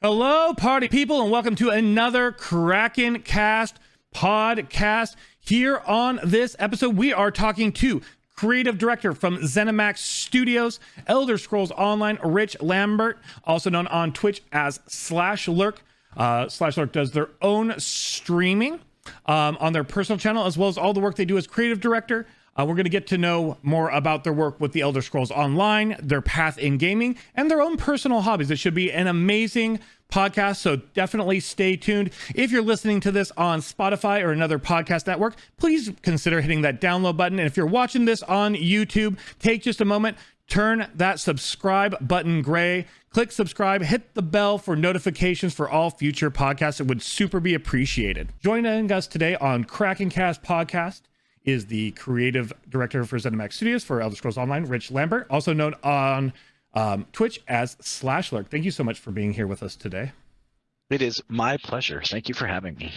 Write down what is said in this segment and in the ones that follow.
Hello, party people, and welcome to another Kraken Cast podcast. Here on this episode, we are talking to creative director from Zenimax Studios, Elder Scrolls Online, Rich Lambert, also known on Twitch as SlashLurk. SlashLurk does their own streaming on their personal channel, as well as all the work they do as creative director. We're going to get to know more about their work with the Elder Scrolls Online, their path in gaming, and their own personal hobbies. It should be an amazing podcast, so definitely stay tuned. If you're listening to this on Spotify or another podcast network, please consider hitting that download button. And if you're watching this on YouTube, take just a moment, turn that subscribe button gray, click subscribe, hit the bell for notifications for all future podcasts. It would super be appreciated. Joining us today on Kraken Cast podcast is the creative director for Zenimax Studios for Elder Scrolls Online, Rich Lambert, also known on Twitch as SlashLurk. Thank you so much for being here with us today. It is my pleasure. Thank you for having me.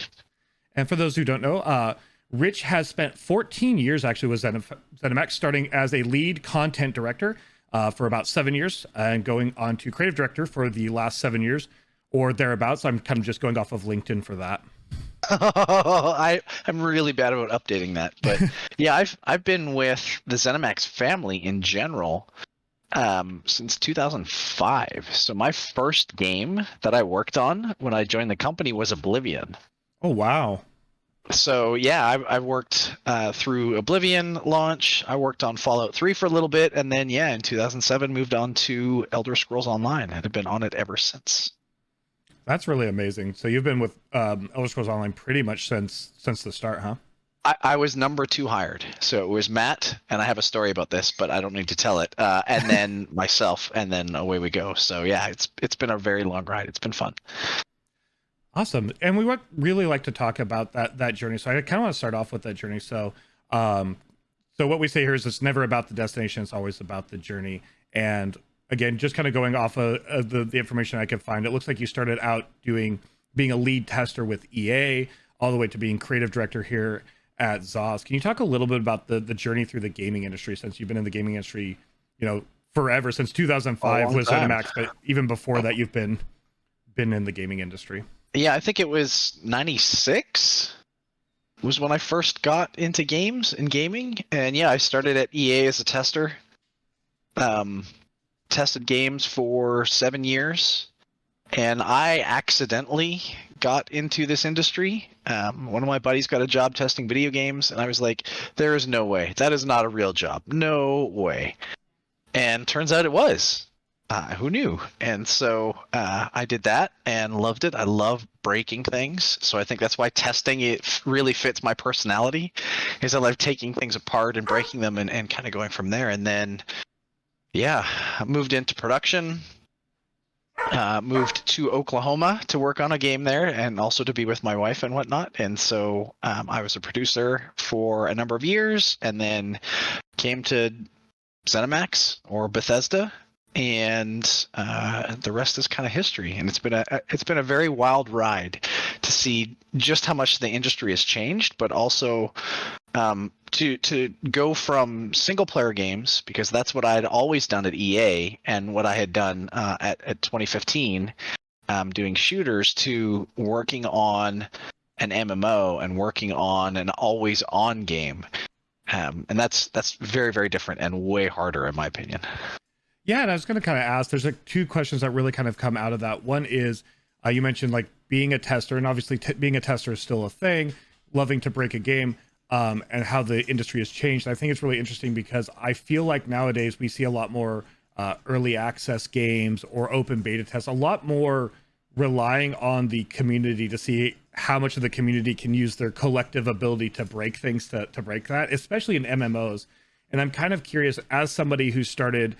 And for those who don't know, Rich has spent 14 years actually with Zenimax, starting as a lead content director for about 7 years and going on to creative director for the last 7 years or thereabouts. I'm kind of just going off of LinkedIn for that. I'm really bad about updating that, but yeah, I've been with the Zenimax family in general since 2005. So my first game that I worked on when I joined the company was Oblivion. Oh wow! So yeah, I've worked through Oblivion launch. I worked on Fallout 3 for a little bit, and then yeah, in 2007 moved on to Elder Scrolls Online, and have been on it ever since. That's really amazing. So you've been with Elder Scrolls Online pretty much since the start, huh? I was number 2 hired. So it was Matt, and I have a story about this, but I don't need to tell it. And then myself, and then away we go. So yeah, it's been a very long ride. It's been fun. Awesome. And we would really like to talk about that journey. So I kind of want to start off with that journey. So so what we say here is it's never about the destination. It's always about the journey. And again, just kind of going off of the information I could find, it looks like you started out being a lead tester with EA, all the way to being creative director here at ZOS. Can you talk a little bit about the journey through the gaming industry, since you've been in the gaming industry, forever, since 2005 was Zenimax, but even before that, you've been in the gaming industry? Yeah, I think it was 96 was when I first got into gaming. And yeah, I started at EA as a tester. Tested games for 7 years, and I accidentally got into this industry. One of my buddies got a job testing video games, and I was like, there is no way. That is not a real job. No way. And turns out it was. Who knew? And so I did that and loved it. I love breaking things. So I think that's why testing, it really fits my personality, is I love taking things apart and breaking them and kind of going from there. And then yeah, I moved into production, moved to Oklahoma to work on a game there, and also to be with my wife and whatnot. And so I was a producer for a number of years, and then came to Zenimax or Bethesda, and the rest is kind of history. And it's been a very wild ride to see just how much the industry has changed, but also to go from single player games, because that's what I had always done at EA and what I had done at 2015, doing shooters, to working on an MMO and working on an always on game. And that's very, very different and way harder in my opinion. Yeah, and I was going to kind of ask, there's like 2 questions that really kind of come out of that. One is, you mentioned like being a tester, and obviously being a tester is still a thing, loving to break a game, and how the industry has changed. And I think it's really interesting because I feel like nowadays we see a lot more early access games or open beta tests, a lot more relying on the community to see how much of the community can use their collective ability to break things, to break that, especially in MMOs. And I'm kind of curious, as somebody who started,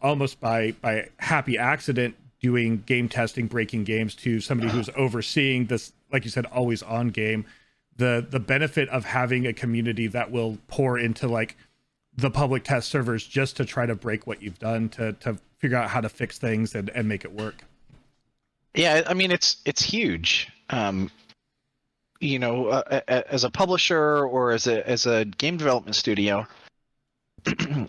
almost by happy accident doing game testing, breaking games, to somebody who's overseeing this, like you said, always on game, the benefit of having a community that will pour into like the public test servers just to try to break what you've done, to figure out how to fix things and make it work. Yeah, I mean, it's huge. As a publisher or as a game development studio,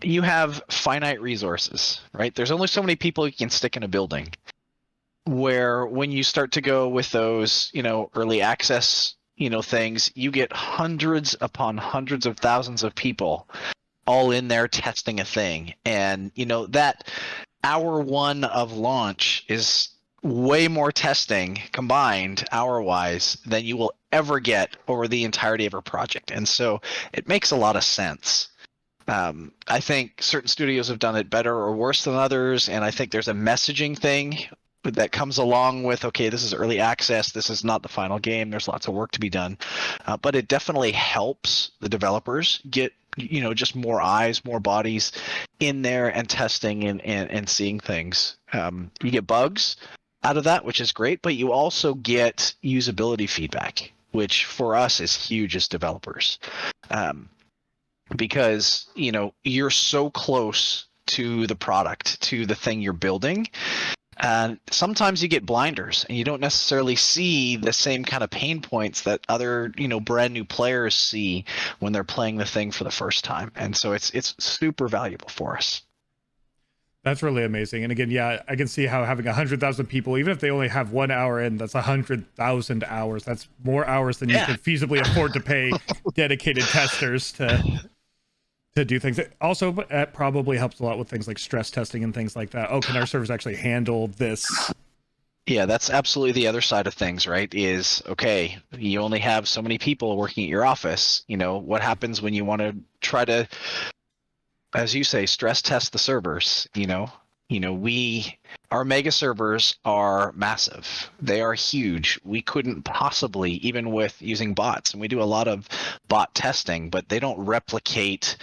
you have finite resources, right? There's only so many people you can stick in a building. where when you start to go with those, early access, things, you get hundreds upon hundreds of thousands of people all in there testing a thing. And, that hour one of launch is way more testing combined hour-wise than you will ever get over the entirety of a project. And so it makes a lot of sense. I think certain studios have done it better or worse than others, and I think there's a messaging thing that comes along with, okay, this is early access, this is not the final game, there's lots of work to be done, but it definitely helps the developers get just more eyes, more bodies in there and testing and seeing things. You get bugs out of that, which is great, but you also get usability feedback, which for us is huge as developers. Because you're so close to the product, to the thing you're building, and sometimes you get blinders and you don't necessarily see the same kind of pain points that other brand new players see when they're playing the thing for the first time. And so it's super valuable for us. That's really amazing. And again, yeah, I can see how having 100,000 people, even if they only have 1 hour in, that's 100,000 hours. That's more hours than you could feasibly afford to pay dedicated testers to do things. Also, it probably helps a lot with things like stress testing and things like that. Oh, can our servers actually handle this? Yeah, that's absolutely the other side of things, right? Is, okay, you only have so many people working at your office. What happens when you want to try to, as you say, stress test the servers? Our mega servers are massive. They are huge. We couldn't possibly, even with using bots, and we do a lot of bot testing, but they don't replicate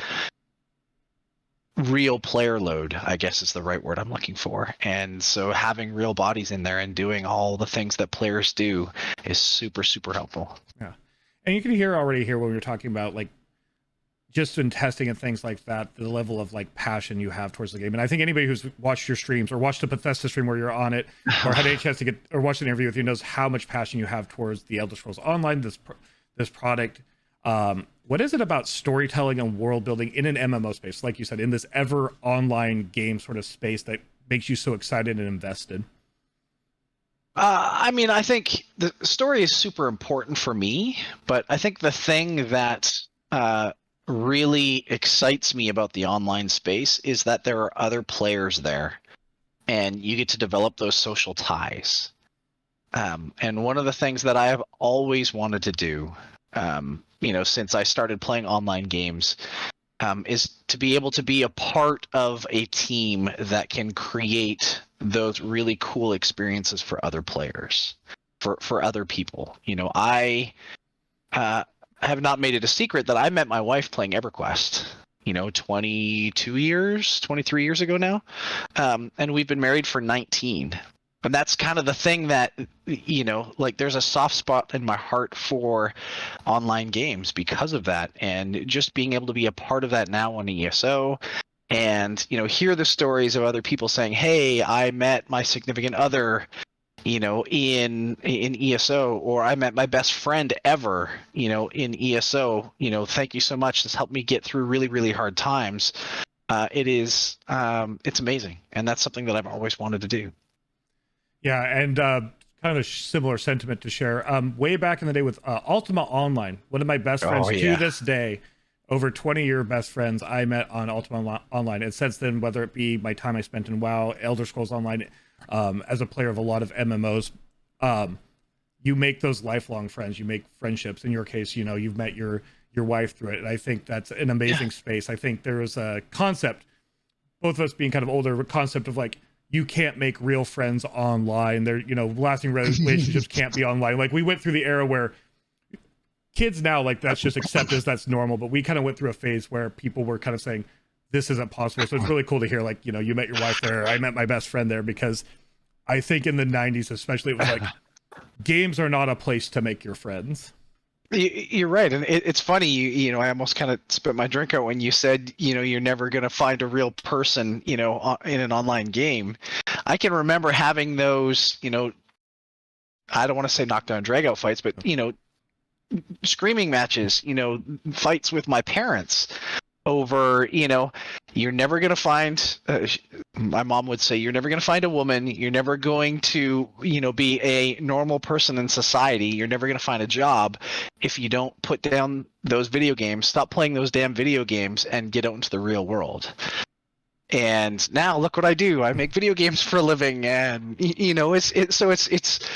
real player load, I guess is the right word I'm looking for. And so having real bodies in there and doing all the things that players do is super, super helpful. Yeah. And you can hear already here when we were talking about like just in testing and things like that, the level of like passion you have towards the game. And I think anybody who's watched your streams or watched a Bethesda stream where you're on it or had a chance to get or watched an interview with you knows how much passion you have towards the Elder Scrolls Online, this product. What is it about storytelling and world building in an MMO space, like you said, in this ever online game sort of space that makes you so excited and invested? I think the story is super important for me, but I think the thing that really excites me about the online space is that there are other players there and you get to develop those social ties. And one of the things that I have always wanted to do, since I started playing online games, is to be able to be a part of a team that can create those really cool experiences for other players, for other people. I have not made it a secret that I met my wife playing EverQuest, 23 years ago now. And we've been married for 19. And that's kind of the thing that, there's a soft spot in my heart for online games because of that. And just being able to be a part of that now on ESO and, hear the stories of other people saying, hey, I met my significant other, in ESO, or I met my best friend ever, in ESO, thank you so much. This helped me get through really, really hard times. It's amazing. And that's something that I've always wanted to do. Yeah, and kind of a similar sentiment to share. Way back in the day with Ultima Online, one of my best friends to this day, over 20-year best friends I met on Ultima Online. And since then, whether it be my time I spent in WoW, Elder Scrolls Online, as a player of a lot of MMOs, you make those lifelong friends. You make friendships. In your case, you've met your wife through it. And I think that's an amazing space. I think there is a concept, both of us being kind of older, concept of like, you can't make real friends online. They're, lasting relationships can't be online. Like we went through the era where kids now, like that's just accepted as that's normal. But we kind of went through a phase where people were kind of saying, this isn't possible. So it's really cool to hear, like, you met your wife there. I met my best friend there, because I think in the 90s, especially, it was like, games are not a place to make your friends. You're right. And it's funny, I almost kind of spit my drink out when you said, you're never going to find a real person, in an online game. I can remember having those, I don't want to say knockdown drag out fights, but, screaming matches, fights with my parents over, you're never going to find my mom would say, you're never going to find a woman. You're never going to, be a normal person in society. You're never going to find a job if you don't put down those video games, stop playing those damn video games, and get out into the real world. And now look what I do. I make video games for a living, and it's.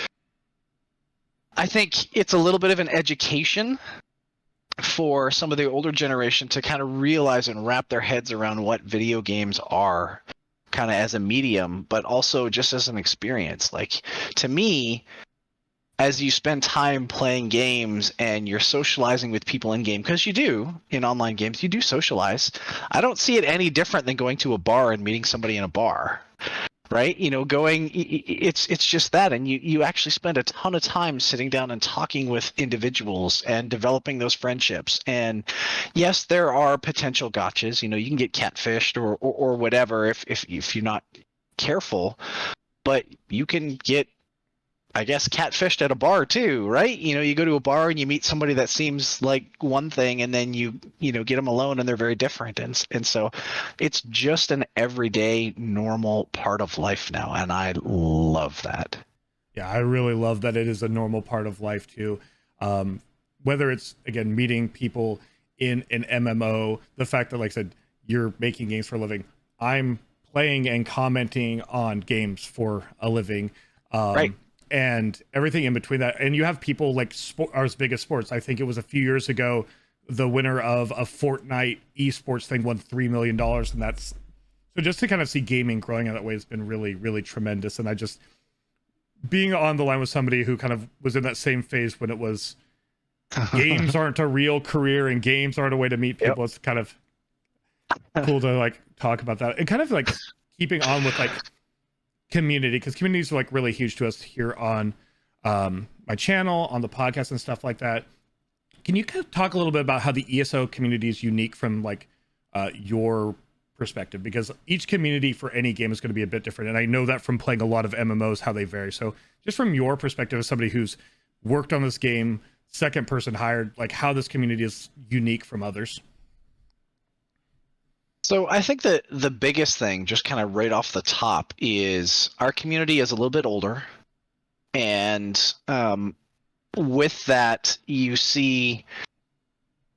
I think it's a little bit of an education for some of the older generation to kind of realize and wrap their heads around what video games are, kind of as a medium, but also just as an experience. Like, to me, as you spend time playing games and you're socializing with people in game, because you do in online games, you do socialize. I don't see it any different than going to a bar and meeting somebody in a bar, right? It's just that, and you actually spend a ton of time sitting down and talking with individuals and developing those friendships. And yes, there are potential gotchas. You can get catfished or whatever if you're not careful, but you can get, I guess, catfished at a bar too, right? You go to a bar and you meet somebody that seems like one thing, and then you get them alone and they're very different. And so it's just an everyday normal part of life now. And I love that. Yeah, I really love that it is a normal part of life too. Whether it's, again, meeting people in an MMO, the fact that, like I said, you're making games for a living. I'm playing and commenting on games for a living. Right. And everything in between that. And you have people like are as big as sports. I think it was a few years ago, the winner of a Fortnite esports thing won $3 million. And that's, so just to kind of see gaming growing in that way has been really, really tremendous. And I just, being on the line with somebody who kind of was in that same phase when it was games aren't a real career and games aren't a way to meet people. Yep. It's kind of cool to like talk about that and kind of like keeping on with like community, because communities are like really huge to us here on my channel, on the podcast and stuff like that. Can you kind of talk a little bit about how the ESO community is unique from like your perspective? Because each community for any game is going to be a bit different. And I know that from playing a lot of MMOs, how they vary. So just from your perspective as somebody who's worked on this game, second person hired, like how this community is unique from others. So I think that the biggest thing, just kind of right off the top, is our community is a little bit older. And with that, you see,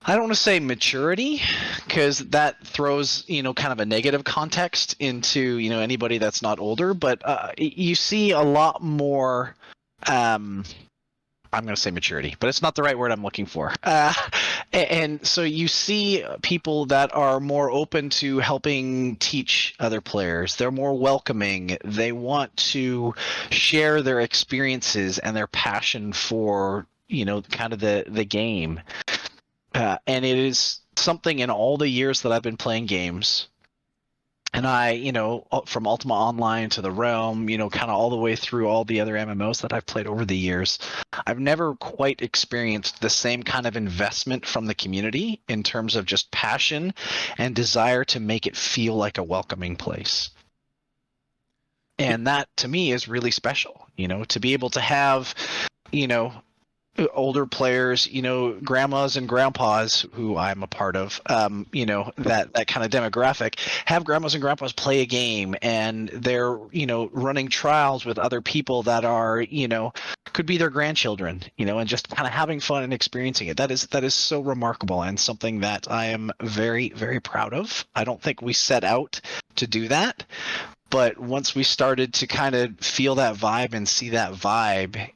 I don't want to say maturity, because that throws, kind of a negative context into, anybody that's not older. But you see a lot more, I'm going to say maturity, but it's not the right word I'm looking for. And so you see people that are more open to helping teach other players. They're more welcoming. They want to share their experiences and their passion for, kind of the game. And it is something in all the years that I've been playing games. And I, from Ultima Online to the Realm, kind of all the way through all the other MMOs that I've played over the years, I've never quite experienced the same kind of investment from the community in terms of just passion and desire to make it feel like a welcoming place. And that, to me, is really special, to be able to have, older players, grandmas and grandpas who I'm a part of, that kind of demographic, have grandmas and grandpas play a game, and they're, running trials with other people that are, could be their grandchildren, and just kind of having fun and experiencing it. That is so remarkable, and something that I am very, very proud of. I don't think we set out to do that, but once we started to kind of feel that vibe and see that vibe,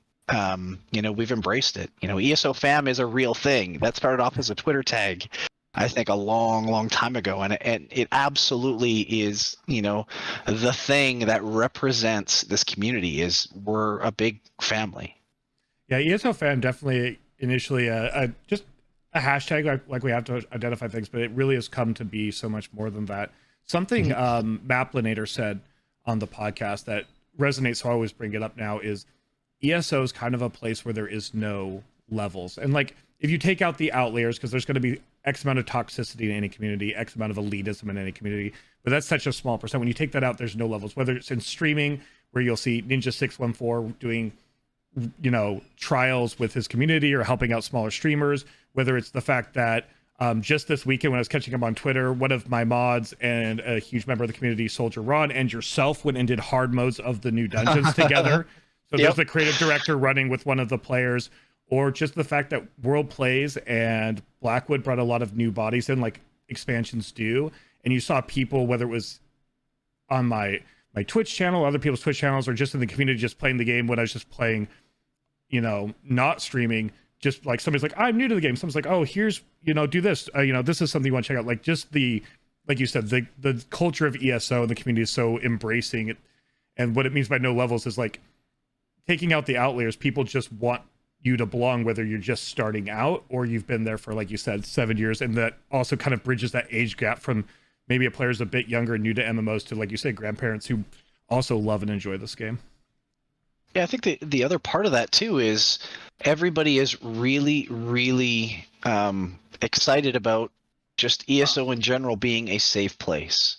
we've embraced it. ESO fam is a real thing. That started off as a Twitter tag, I think, a long, long time ago. And it absolutely is, the thing that represents this community is we're a big family. Yeah, ESO fam definitely initially just a hashtag like we have to identify things, but it really has come to be so much more than that. Something Maplinator said on the podcast that resonates, so I always bring it up now, is ESO is kind of a place where there is no levels. And like, if you take out the outliers, because there's going to be X amount of toxicity in any community, X amount of elitism in any community, but that's such a small percent. When you take that out, there's no levels, whether it's in streaming, where you'll see Ninja614 doing, trials with his community or helping out smaller streamers, whether it's the fact that Just this weekend when I was catching up on Twitter, one of my mods and a huge member of the community, Soldier Ron, and yourself went and did hard modes of the new dungeons together. So there's the creative director running with one of the players, or just the fact that World Plays and Blackwood brought a lot of new bodies in, like expansions do. And you saw people, whether it was on my Twitch channel, other people's Twitch channels, or just in the community, just playing the game when I was just playing, not streaming. Just like somebody's like, I'm new to the game. Someone's like, oh, here's, do this. This is something you want to check out. Like just like you said, the culture of ESO and the community is so embracing it. And what it means by no levels is like taking out the outliers. People just want you to belong, whether you're just starting out or you've been there for, like you said, 7 years. And that also kind of bridges that age gap from maybe a player's a bit younger and new to MMOs to, like you say, grandparents who also love and enjoy this game. Yeah, I think the other part of that too is everybody is really, really excited about just ESO in general being a safe place,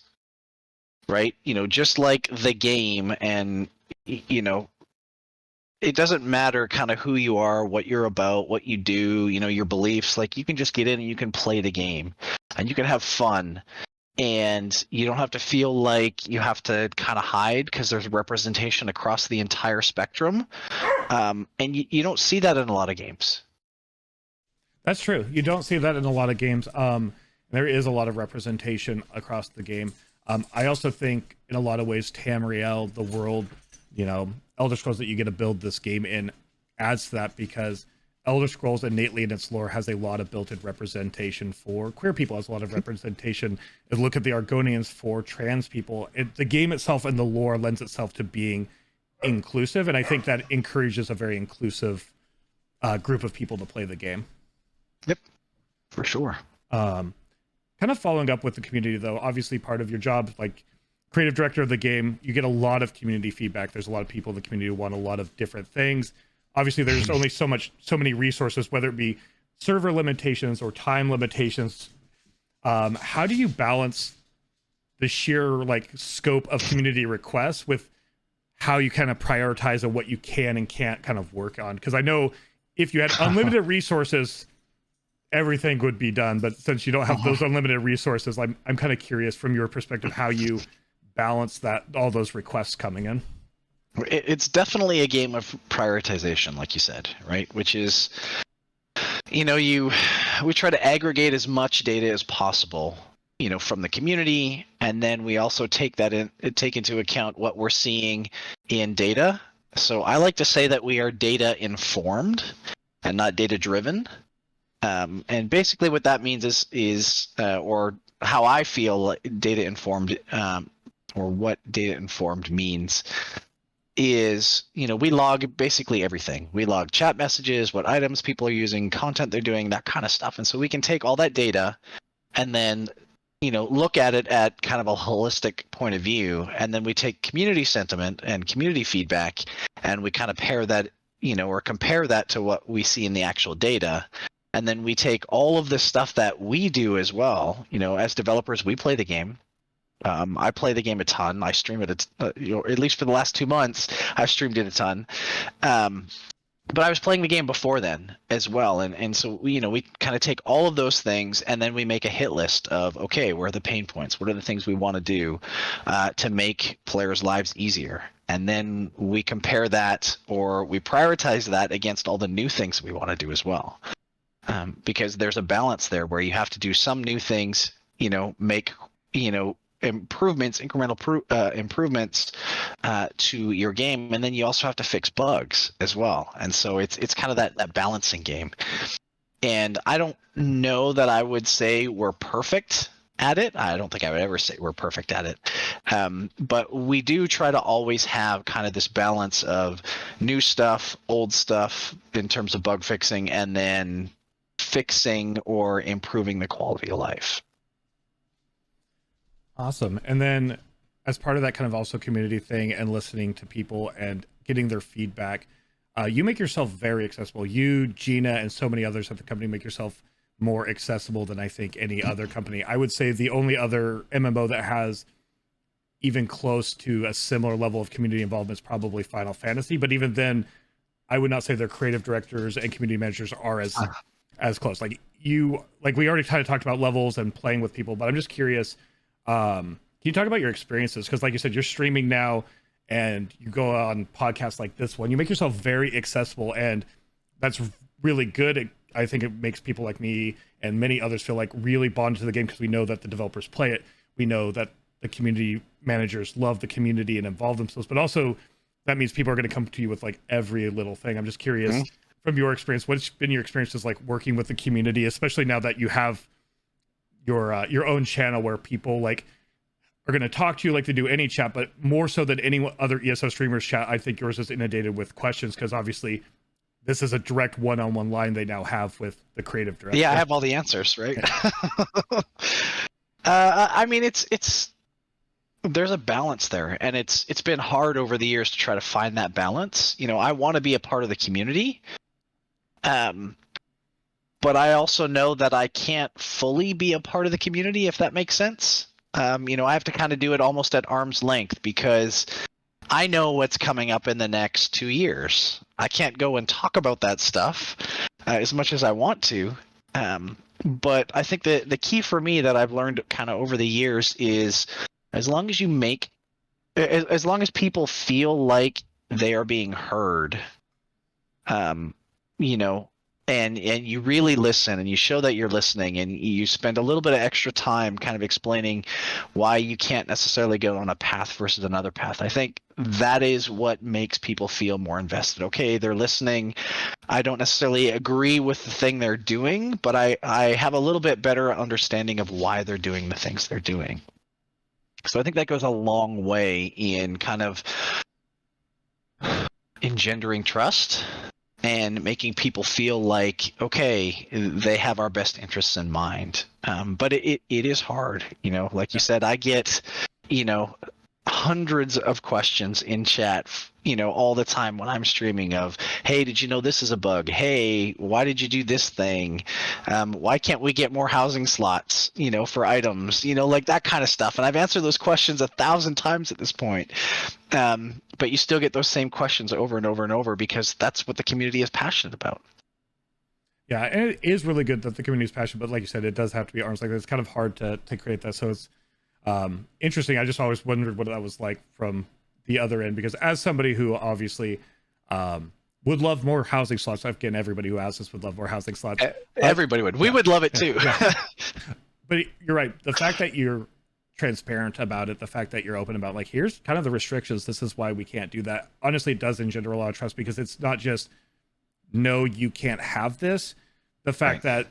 right? Just like the game, and it doesn't matter kind of who you are, what you're about, what you do, your beliefs. Like you can just get in and you can play the game, and you can have fun. And you don't have to feel like you have to kind of hide because there's representation across the entire spectrum. And you don't see that in a lot of games. That's true. You don't see that in a lot of games. There is a lot of representation across the game. I also think in a lot of ways, Tamriel, the world, Elder Scrolls that you get to build this game in adds to that, because Elder Scrolls innately in its lore has a lot of built-in representation for queer people, has a lot of representation. Look at the Argonians for trans people. The game itself and the lore lends itself to being inclusive, and I think that encourages a very inclusive group of people to play the game. Yep, for sure. Kind of following up with the community, though, obviously part of your job, like creative director of the game, you get a lot of community feedback. There's a lot of people in the community who want a lot of different things. Obviously, there's only so many resources, whether it be server limitations or time limitations. How do you balance the sheer scope of community requests with how you kind of prioritize on what you can and can't kind of work on? Because I know if you had unlimited resources, everything would be done. But since you don't have those unlimited resources, I'm kind of curious from your perspective how you balance that, all those requests coming in. It's definitely a game of prioritization, like you said, right? Which is, we try to aggregate as much data as possible, from the community, and then we also take into account what we're seeing in data. So I like to say that we are data informed and not data driven. And basically what that means is or how I feel data informed, or what data informed means, is we log basically everything. We log chat messages, what items people are using, content they're doing, that kind of stuff. And so we can take all that data and then look at it at kind of a holistic point of view, and then we take community sentiment and community feedback, and we kind of pair that or compare that to what we see in the actual data. And then we take all of the stuff that we do as well. As developers, we play the game. I play the game a ton. I stream it, at least for the last 2 months, I've streamed it a ton. But I was playing the game before then as well. And so, we kind of take all of those things, and then we make a hit list of, okay, where are the pain points? What are the things we want to do to make players' lives easier? And then we compare that, or we prioritize that against all the new things we want to do as well. Because there's a balance there where you have to do some new things, make, improvements, incremental improvements to your game, and then you also have to fix bugs as well. And so it's kind of that balancing game. And I don't know that I would say we're perfect at it. I don't think I would ever say we're perfect at it. But we do try to always have kind of this balance of new stuff, old stuff in terms of bug fixing, and then fixing or improving the quality of life. Awesome. And then as part of that kind of also community thing and listening to people and getting their feedback, you make yourself very accessible. You, Gina, and so many others at the company make yourself more accessible than I think any other company. I would say the only other MMO that has even close to a similar level of community involvement is probably Final Fantasy. But even then, I would not say their creative directors and community managers are as as close. Like we already kind of talked about levels and playing with people, but I'm just curious. Can you talk about your experiences? Because like you said, you're streaming now and you go on podcasts like this one, you make yourself very accessible, and that's really good. I think it makes people like me and many others feel like really bonded to the game because we know that the developers play it. We know that the community managers love the community and involve themselves, but also that means people are going to come to you with like every little thing. I'm just curious from your experience, what's been your experiences like working with the community, especially now that you have your own channel where people like are going to talk to you like they do any chat, but more so than any other ESO streamers chat. I think yours is inundated with questions because obviously this is a direct one-on-one line they now have with the creative director. Yeah, I have all the answers, right? I mean, it's there's a balance there, and it's been hard over the years to try to find that balance. You know, I want to be a part of the community, but I also know that I can't fully be a part of the community, if that makes sense. You know, I have to kind of do it almost at arm's length because I know what's coming up in the next 2 years. I can't go and talk about that stuff as much as I want to. But I think that the key for me that I've learned kind of over the years is as long as people feel like they are being heard, you know, and you really listen and you show that you're listening and you spend a little bit of extra time kind of explaining why you can't necessarily go on a path versus another path. I think that is what makes people feel more invested. Okay, they're listening. I don't necessarily agree with the thing they're doing, but I have a little bit better understanding of why they're doing the things they're doing. So I think that goes a long way in kind of engendering trust and making people feel like, okay, they have our best interests in mind. But it is hard, you know, like you said, I get, you know, hundreds of questions in chat, you know, all the time when I'm streaming of, hey, did you know this is a bug? Hey, why did you do this thing? Why can't we get more housing slots, you know, for items, you know, like that kind of stuff. And I've answered those questions 1,000 times at this point. But you still get those same questions over and over and over because that's what the community is passionate about. Yeah, and it is really good that the community is passionate, but like you said, it does have to be arms like that. It's kind of hard to create that. So it's interesting. I just always wondered what that was like from the other end, because as somebody who obviously would love more housing slots, again, everybody who asks us would love more housing slots. Everybody would. We would love it too. Yeah. But you're right. The fact that you're transparent about it, the fact that you're open about like, here's kind of the restrictions, this is why we can't do that. Honestly, it does engender a lot of trust, because it's not just, no, you can't have this. The fact that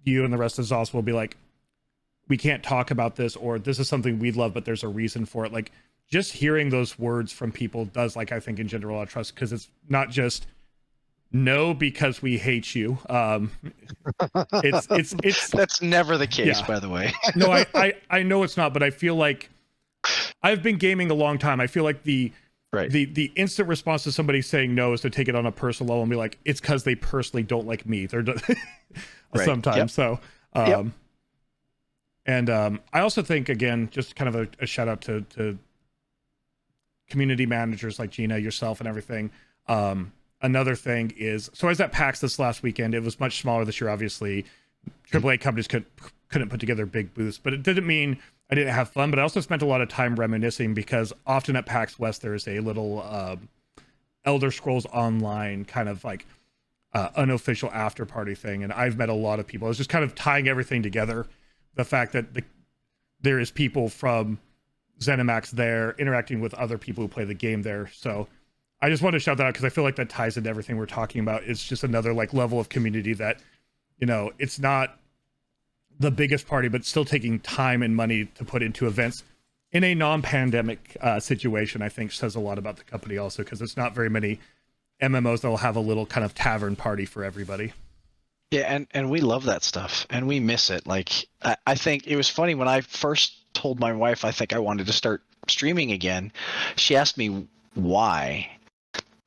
you and the rest of ZOS will be like, we can't talk about this, or this is something we'd love, but there's a reason for it. Like, just hearing those words from people does, like, I think engender a lot of trust, because it's not just no because we hate you. It's that's never the case, by the way. No, I know it's not, but I feel like I've been gaming a long time. I feel like the instant response to somebody saying no is to take it on a personal level and be like, it's because they personally don't like me. They're sometimes. So and I also think, again, just kind of a shout out to community managers like Gina, yourself, and everything. Another thing is, so I was at PAX this last weekend. It was much smaller this year, obviously. AAA companies couldn't put together big booths, but it didn't mean I didn't have fun. But I also spent a lot of time reminiscing, because often at PAX West there's a little Elder Scrolls Online kind of like unofficial after party thing, and I've met a lot of people. I was just kind of tying everything together. The fact that there is people from Zenimax there interacting with other people who play the game there. So I just want to shout that out, because I feel like that ties into everything we're talking about. It's just another like level of community that, you know, it's not the biggest party, but still taking time and money to put into events in a non-pandemic situation, I think says a lot about the company also, because it's not very many MMOs that will have a little kind of tavern party for everybody. Yeah, and we love that stuff, and we miss it. Like, I think it was funny when I first told my wife I think I wanted to start streaming again. She asked me why.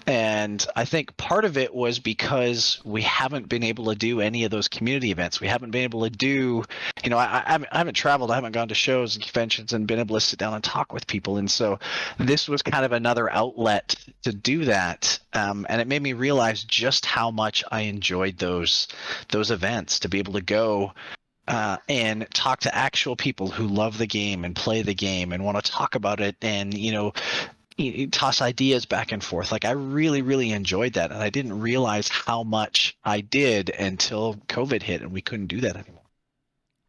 And I think part of it was because we haven't been able to do any of those community events. We haven't been able to do, I haven't traveled, I haven't gone to shows and conventions and been able to sit down and talk with people. And so this was kind of another outlet to do that. And it made me realize just how much I enjoyed those events, to be able to go and talk to actual people who love the game and play the game and want to talk about it, and toss ideas back and forth. Like, I really, really enjoyed that, and I didn't realize how much I did until COVID hit and we couldn't do that anymore.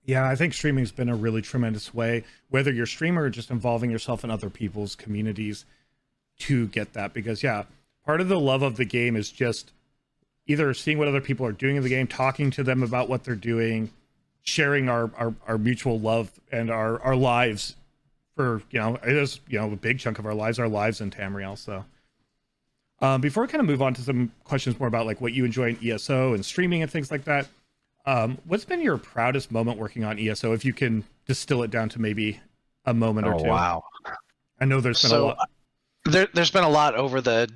Yeah, I think streaming's been a really tremendous way, whether you're a streamer or just involving yourself in other people's communities, to get that. Because part of the love of the game is just either seeing what other people are doing in the game, talking to them about what they're doing, sharing our mutual love and our lives. For it is a big chunk of our lives in Tamriel. So before we kind of move on to some questions more about like what you enjoy in ESO and streaming and things like that, what's been your proudest moment working on ESO, if you can distill it down to maybe a moment or two? Wow, I know there's been a lot. There's been a lot over the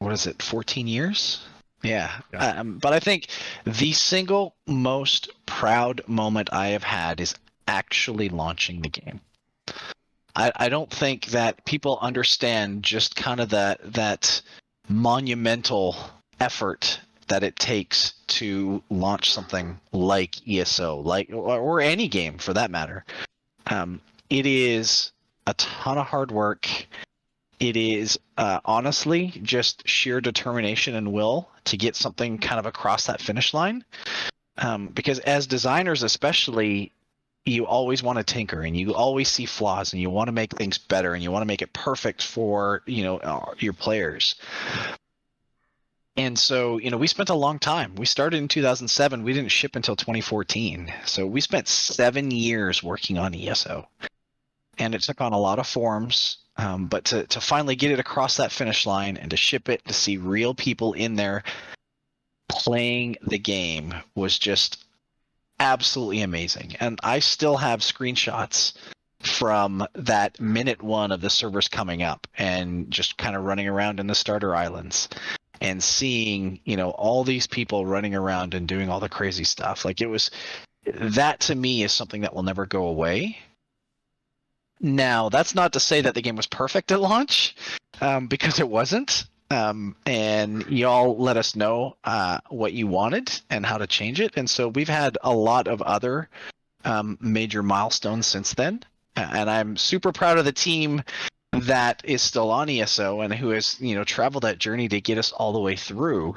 14 years. Yeah. But I think the single most proud moment I have had is actually launching the game. I don't think that people understand just kind of that monumental effort that it takes to launch something like ESO, or any game for that matter. It is a ton of hard work. It is honestly just sheer determination and will to get something kind of across that finish line. Because as designers especially, you always want to tinker, and you always see flaws, and you want to make things better, and you want to make it perfect for your players. And so we spent a long time. We started in 2007. We didn't ship until 2014. So we spent 7 years working on ESO, and it took on a lot of forms. But to finally get it across that finish line and to ship it, to see real people in there playing the game, was just absolutely amazing. And I still have screenshots from that minute one of the servers coming up and just kind of running around in the starter islands and seeing all these people running around and doing all the crazy stuff. Like, that to me is something that will never go away. Now, that's not to say that the game was perfect at launch, because it wasn't. And y'all let us know what you wanted and how to change it. And so we've had a lot of other major milestones since then. And I'm super proud of the team that is still on ESO and who has traveled that journey to get us all the way through.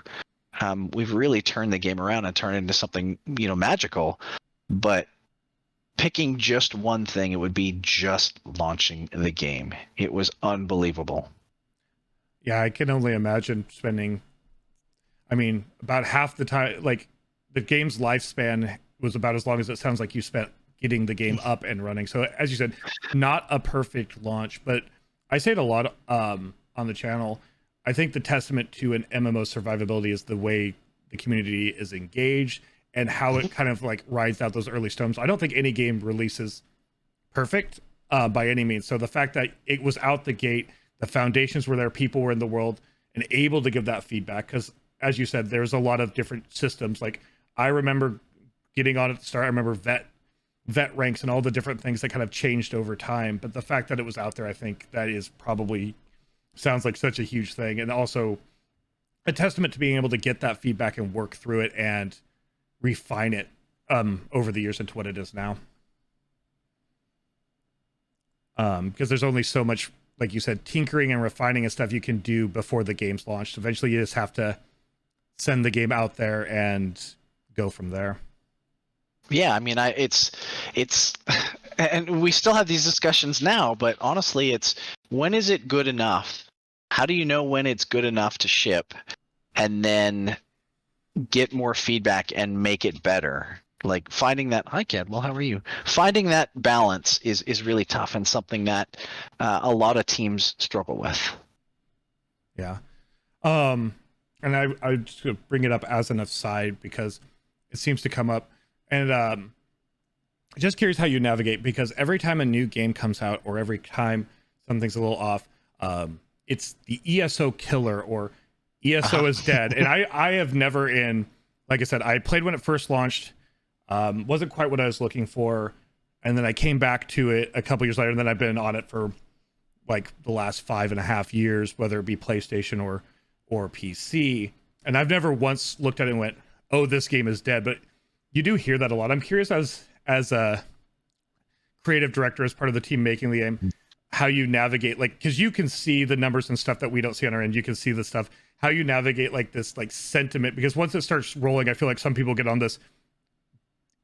We've really turned the game around and turned it into something magical. But picking just one thing, it would be just launching the game. It was unbelievable. Yeah, I can only imagine spending, about half the time, like the game's lifespan was about as long as it sounds like you spent getting the game up and running. So as you said, not a perfect launch, but I say it a lot on the channel. I think the testament to an MMO survivability is the way the community is engaged and how it kind of like rides out those early storms. I don't think any game releases perfect by any means. So the fact that it was out the gate, the foundations were there, people were in the world and able to give that feedback. Because as you said, there's a lot of different systems. Like I remember getting on at the start, I remember vet ranks and all the different things that kind of changed over time. But the fact that it was out there, I think that is probably sounds like such a huge thing. And also a testament to being able to get that feedback and work through it and refine it over the years into what it is now. Because there's only so much, like you said, tinkering and refining and stuff you can do before the game's launched. Eventually you just have to send the game out there and go from there. Yeah, it's and we still have these discussions now, but honestly, it's when is it good enough? How do you know when it's good enough to ship and then get more feedback and make it better? Like finding that, hi Ked, well, how are you? Finding that balance is really tough and something that a lot of teams struggle with. Yeah. And I just gonna bring it up as an aside because it seems to come up. And just curious how you navigate, because every time a new game comes out or every time something's a little off, it's the ESO killer or ESO is dead. And I have never like I said, I played when it first launched. Wasn't quite what I was looking for. And then I came back to it a couple years later, and then I've been on it for like the last 5.5 years, whether it be PlayStation or PC. And I've never once looked at it and went, oh, this game is dead. But you do hear that a lot. I'm curious as a creative director, as part of the team making the game, how you navigate, like, because you can see the numbers and stuff that we don't see on our end. You can see the stuff, how you navigate like this like sentiment, because once it starts rolling, I feel like some people get on this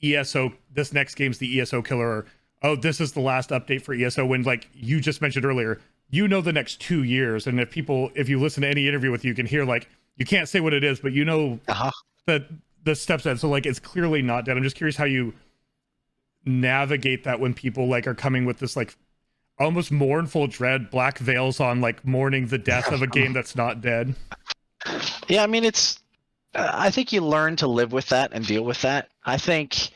ESO, this next game's the ESO killer, or oh, this is the last update for ESO, when like you just mentioned earlier, you know, the next 2 years. And if you listen to any interview with you, you can hear like, you can't say what it is, but you know that the steps ahead. So like, it's clearly not dead. I'm just curious how you navigate that when people like are coming with this like almost mournful dread, black veils on, like mourning the death of a game that's not dead. Yeah, I mean, I think you learn to live with that and deal with that. I think,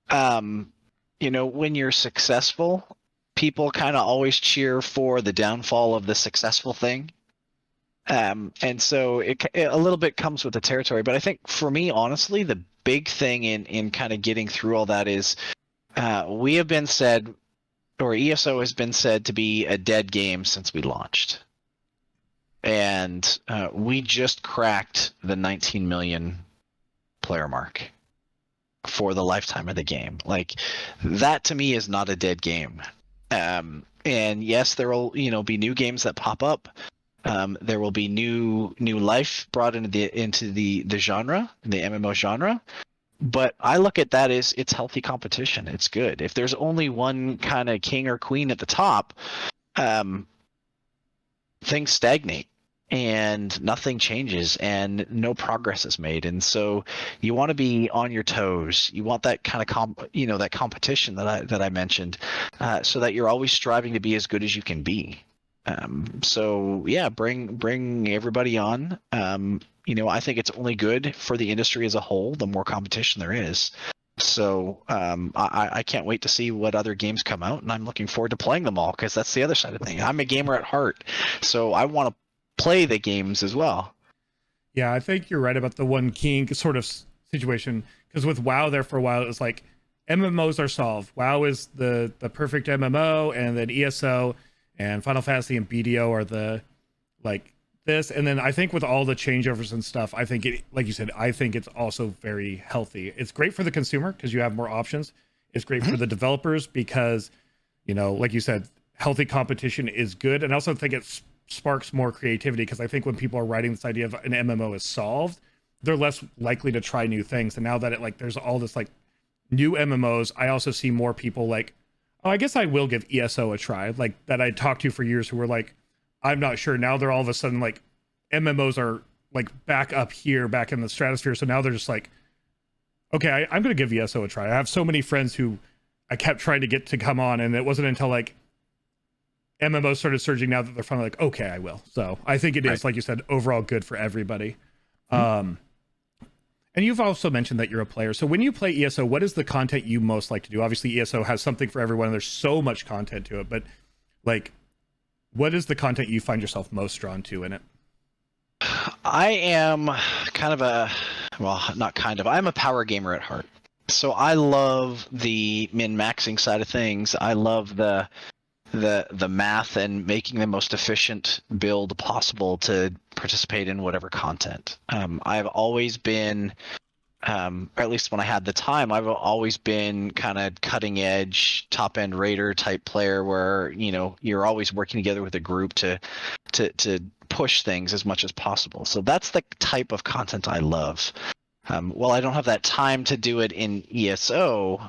when you're successful, people kind of always cheer for the downfall of the successful thing. And so it a little bit comes with the territory. But I think for me, honestly, the big thing in kind of getting through all that is we have been said, or ESO has been said to be a dead game since we launched. And we just cracked the 19 million player mark for the lifetime of the game. Like, that to me is not a dead game. And yes, there will be new games that pop up. There will be new life brought into the genre, the MMO genre. But I look at that as it's healthy competition. It's good. If there's only one kind of king or queen at the top, things stagnate and nothing changes and no progress is made. And so you want to be on your toes. You want that kind of that competition that I mentioned, so that you're always striving to be as good as you can be. So yeah, bring everybody on. I think it's only good for the industry as a whole, the more competition there is. So I can't wait to see what other games come out, and I'm looking forward to playing them all, because that's the other side of things. I'm a gamer at heart, so I want to play the games as well. Yeah, I think you're right about the one king sort of situation, because with WoW there for a while, it was like MMOs are solved. WoW is the perfect MMO, and then ESO and Final Fantasy and BDO are the like this. And then I think with all the changeovers and stuff, I think it, like you said, I think it's also very healthy. It's great for the consumer because you have more options. It's great for the developers because, like you said, healthy competition is good. And I also think it sparks more creativity, because I think when people are writing this idea of an MMO is solved, they're less likely to try new things. And now that there's all this like new MMOs, I also see more people like, oh, I guess I will give ESO a try, like that I talked to for years who were like, I'm not sure. Now they're all of a sudden like, MMOs are like back up here, back in the stratosphere. So now they're just like, okay, I'm going to give ESO a try. I have so many friends who I kept trying to get to come on, and it wasn't until like MMOs started surging now that they're finally like, okay, I will. So I think it is, like you said, overall good for everybody. And you've also mentioned that you're a player. So when you play ESO, what is the content you most like to do? Obviously, ESO has something for everyone, and there's so much content to it. But like, what is the content you find yourself most drawn to in it? I am I'm a power gamer at heart. So I love the min-maxing side of things. I love the math and making the most efficient build possible to participate in whatever content. I've always been, or at least when I had the time, I've always been kind of cutting edge, top end raider type player where, you're always working together with a group to push things as much as possible. So that's the type of content I love. While I don't have that time to do it in ESO,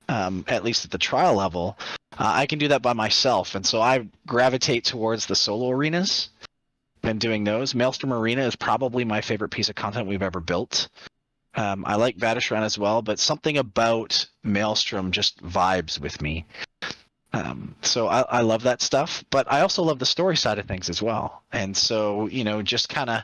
at least at the trial level, I can do that by myself. And so I gravitate towards the solo arenas and doing those. Maelstrom Arena is probably my favorite piece of content we've ever built. I like Vatishran as well, but something about Maelstrom just vibes with me. So I love that stuff, but I also love the story side of things as well. And so, just kind of,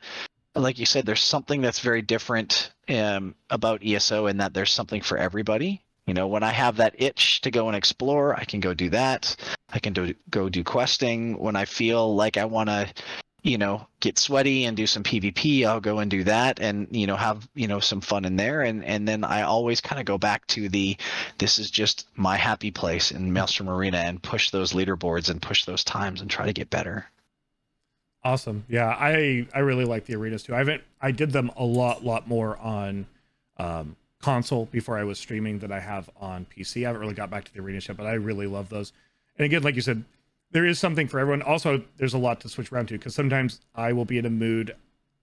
like you said, there's something that's very different about ESO, in that there's something for everybody. When I have that itch to go and explore, I can go do that. I can go do questing. When I feel like I want to get sweaty and do some PvP, I'll go and do that and, have, some fun in there. And then I always kind of go back to this is just my happy place in Maelstrom Arena and push those leaderboards and push those times and try to get better. Awesome. Yeah, I really like the arenas too. I did them a lot more on console before I was streaming than I have on PC. I haven't really got back to the arenas yet, but I really love those. And again, like you said, there is something for everyone. Also, there's a lot to switch around to, because sometimes I will be in a mood,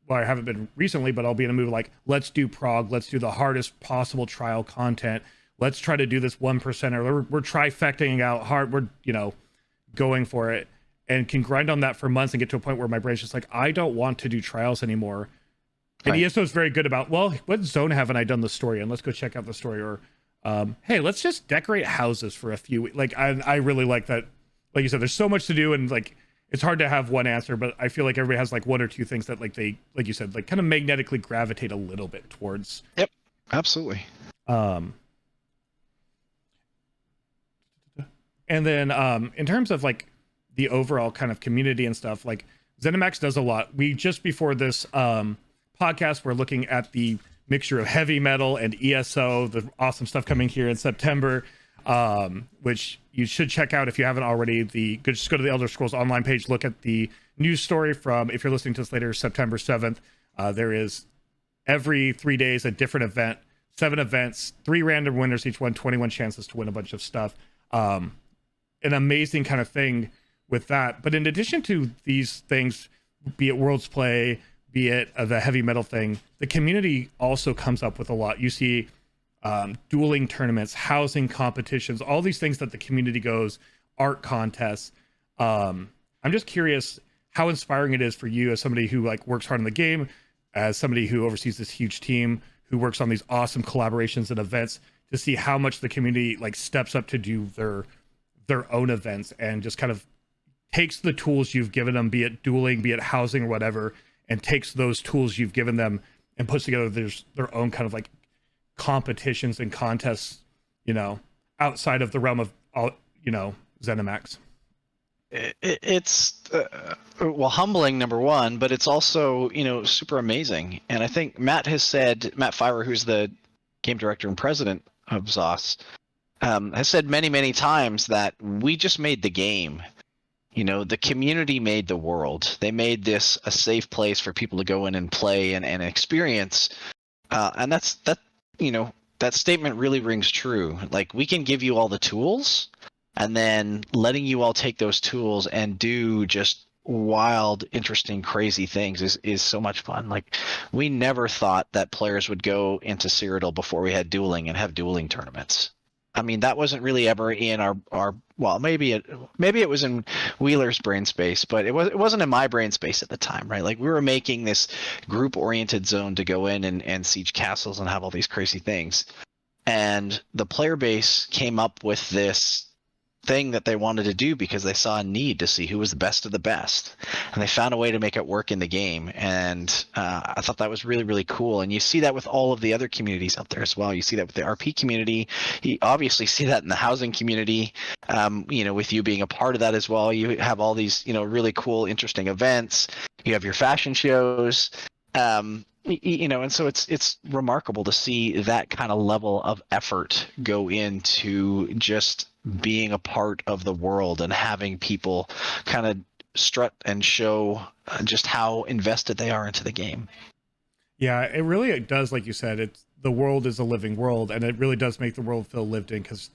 well, I haven't been recently, but I'll be in a mood like, let's do prog, let's do the hardest possible trial content. Let's try to do this 1%er. We're trifecting out hard. We're, going for it, and can grind on that for months and get to a point where my brain's just like, I don't want to do trials anymore. And Right. ESO is very good about, well, what zone haven't I done the story in? Let's go check out the story. Or, hey, let's just decorate houses for a few weeks. Like, I really like that. Like you said, there's so much to do, and like, it's hard to have one answer, but I feel like everybody has like one or two things that like they, like you said, like kind of magnetically gravitate a little bit towards. Yep, absolutely. And then in terms of like the overall kind of community and stuff, like Zenimax does a lot. We just before this podcast, we're looking at the mixture of heavy metal and ESO, the awesome stuff coming here in September, which you should check out if you haven't already. Just go to the Elder Scrolls Online page, look at the news story from, if you're listening to this later, September 7th. There is every 3 days a different event, 7 events, 3 random winners, each one 21 chances to win a bunch of stuff. An amazing kind of thing with that. But in addition to these things, be it World's Play, be it the heavy metal thing, the community also comes up with a lot. You see dueling tournaments, housing competitions, all these things that the community goes, art contests. I'm just curious how inspiring it is for you as somebody who like works hard in the game, as somebody who oversees this huge team, who works on these awesome collaborations and events, to see how much the community like steps up to do their own events and just kind of takes the tools you've given them, be it dueling, be it housing or whatever, and takes those tools you've given them and puts together their own kind of like competitions and contests, outside of the realm of all, Zenimax. It's humbling, number one, but it's also super amazing. And I think Matt Firer, who's the game director and president of ZOS, has said many times that we just made the game. The community made the world. They made this a safe place for people to go in and play and experience. And that statement really rings true. Like, we can give you all the tools, and then letting you all take those tools and do just wild, interesting, crazy things is so much fun. Like, we never thought that players would go into Cyrodiil before we had dueling and have dueling tournaments. I mean, that wasn't really ever in our well, maybe it was in Wheeler's brain space, but it wasn't in my brain space at the time, right? Like, we were making this group-oriented zone to go in and siege castles and have all these crazy things. And the player base came up with this thing that they wanted to do because they saw a need to see who was the best of the best, and they found a way to make it work in the game. And I thought that was really cool. And you see that with all of the other communities out there as well. You see that with the RP community. You obviously see that in the housing community. With you being a part of that as well. You have all these really cool, interesting events. You have your fashion shows. And so it's remarkable to see that kind of level of effort go into just being a part of the world and having people kind of strut and show just how invested they are into the game. Yeah, it does. Like you said, the world is a living world, and it really does make the world feel lived in, because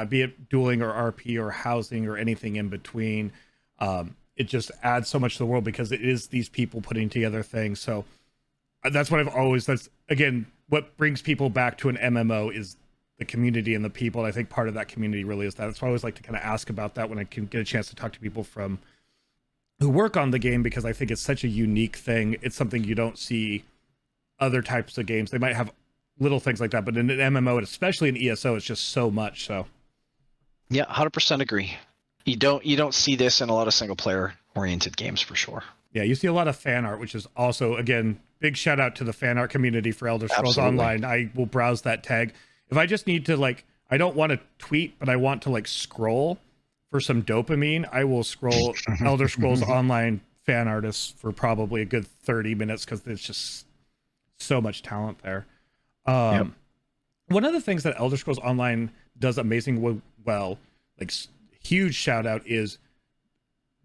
be it dueling or RP or housing or anything in between, it just adds so much to the world because it is these people putting together things. So that's again, what brings people back to an MMO is the community and the people. And I think part of that community really is that. That's why I always like to kind of ask about that when I can get a chance to talk to people who work on the game, because I think it's such a unique thing. It's something you don't see other types of games. They might have little things like that, but in an MMO, and especially in ESO, it's just so much. So yeah, 100% agree. You don't see this in a lot of single player oriented games for sure. Yeah, you see a lot of fan art, which is also, again, big shout out to the fan art community for Elder Scrolls Online. I will browse that tag. If I just need to, I don't want to tweet, but I want to scroll for some dopamine, I will scroll Elder Scrolls Online fan artists for probably a good 30 minutes because there's just so much talent there. Yep. One of the things that Elder Scrolls Online does amazing well, like huge shout out, is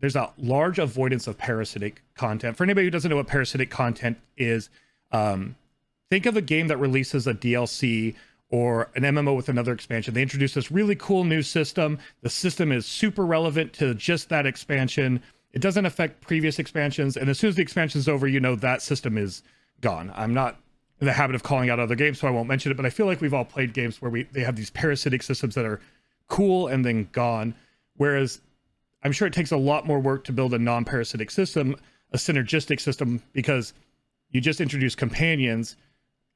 there's a large avoidance of parasitic content. For anybody who doesn't know what parasitic content is, think of a game that releases a DLC or an MMO with another expansion. They introduce this really cool new system. The system is super relevant to just that expansion. It doesn't affect previous expansions. And as soon as the expansion's over, you know that system is gone. I'm not in the habit of calling out other games, so I won't mention it, but I feel like we've all played games where they have these parasitic systems that are cool and then gone. Whereas I'm sure it takes a lot more work to build a non-parasitic system, a synergistic system, because you just introduce companions.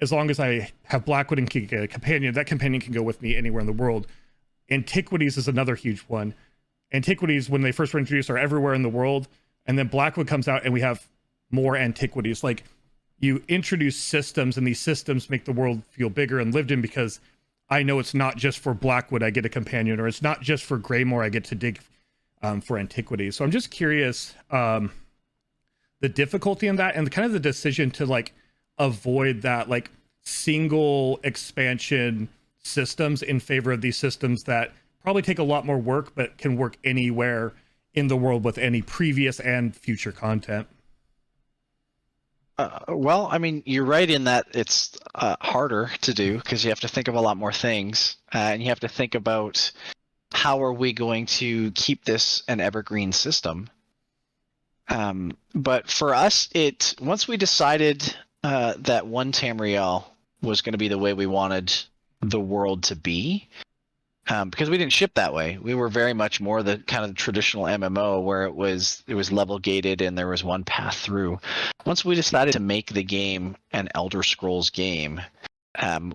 As long as I have Blackwood and can get a companion, that companion can go with me anywhere in the world. Antiquities is another huge one. Antiquities, when they first were introduced, are everywhere in the world. And then Blackwood comes out and we have more Antiquities. Like, you introduce systems, and these systems make the world feel bigger and lived in, because I know it's not just for Blackwood I get a companion, or it's not just for Greymore I get to dig for Antiquities. So I'm just curious, the difficulty in that and kind of the decision to like avoid that like single expansion systems in favor of these systems that probably take a lot more work but can work anywhere in the world with any previous and future content. Well, I mean, you're right in that it's harder to do because you have to think of a lot more things, and you have to think about how are we going to keep this an evergreen system. But for us, once we decided that one Tamriel was going to be the way we wanted the world to be, because we didn't ship that way. We were very much more the kind of traditional MMO where it was level gated and there was one path through. Once we decided to make the game an Elder Scrolls game,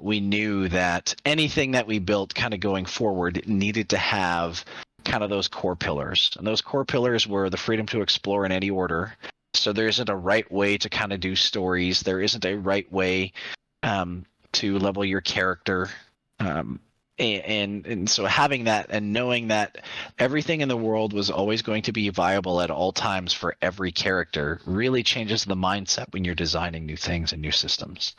we knew that anything that we built kind of going forward needed to have kind of those core pillars. And those core pillars were the freedom to explore in any order. So there isn't a right way to kind of do stories. There isn't a right way to level your character. And so having that and knowing that everything in the world was always going to be viable at all times for every character really changes the mindset when you're designing new things and new systems.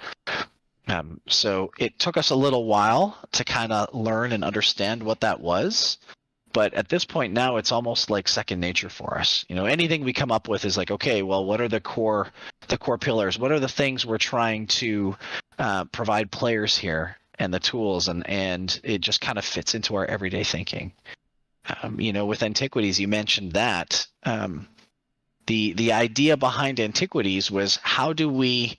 So it took us a little while to kind of learn and understand what that was. But at this point now, it's almost like second nature for us. You know, anything we come up with is like, okay, well, what are the core pillars? What are the things we're trying to provide players here? And the tools, and it just kind of fits into our everyday thinking. You know, with Antiquities, you mentioned that. The idea behind Antiquities was, how do we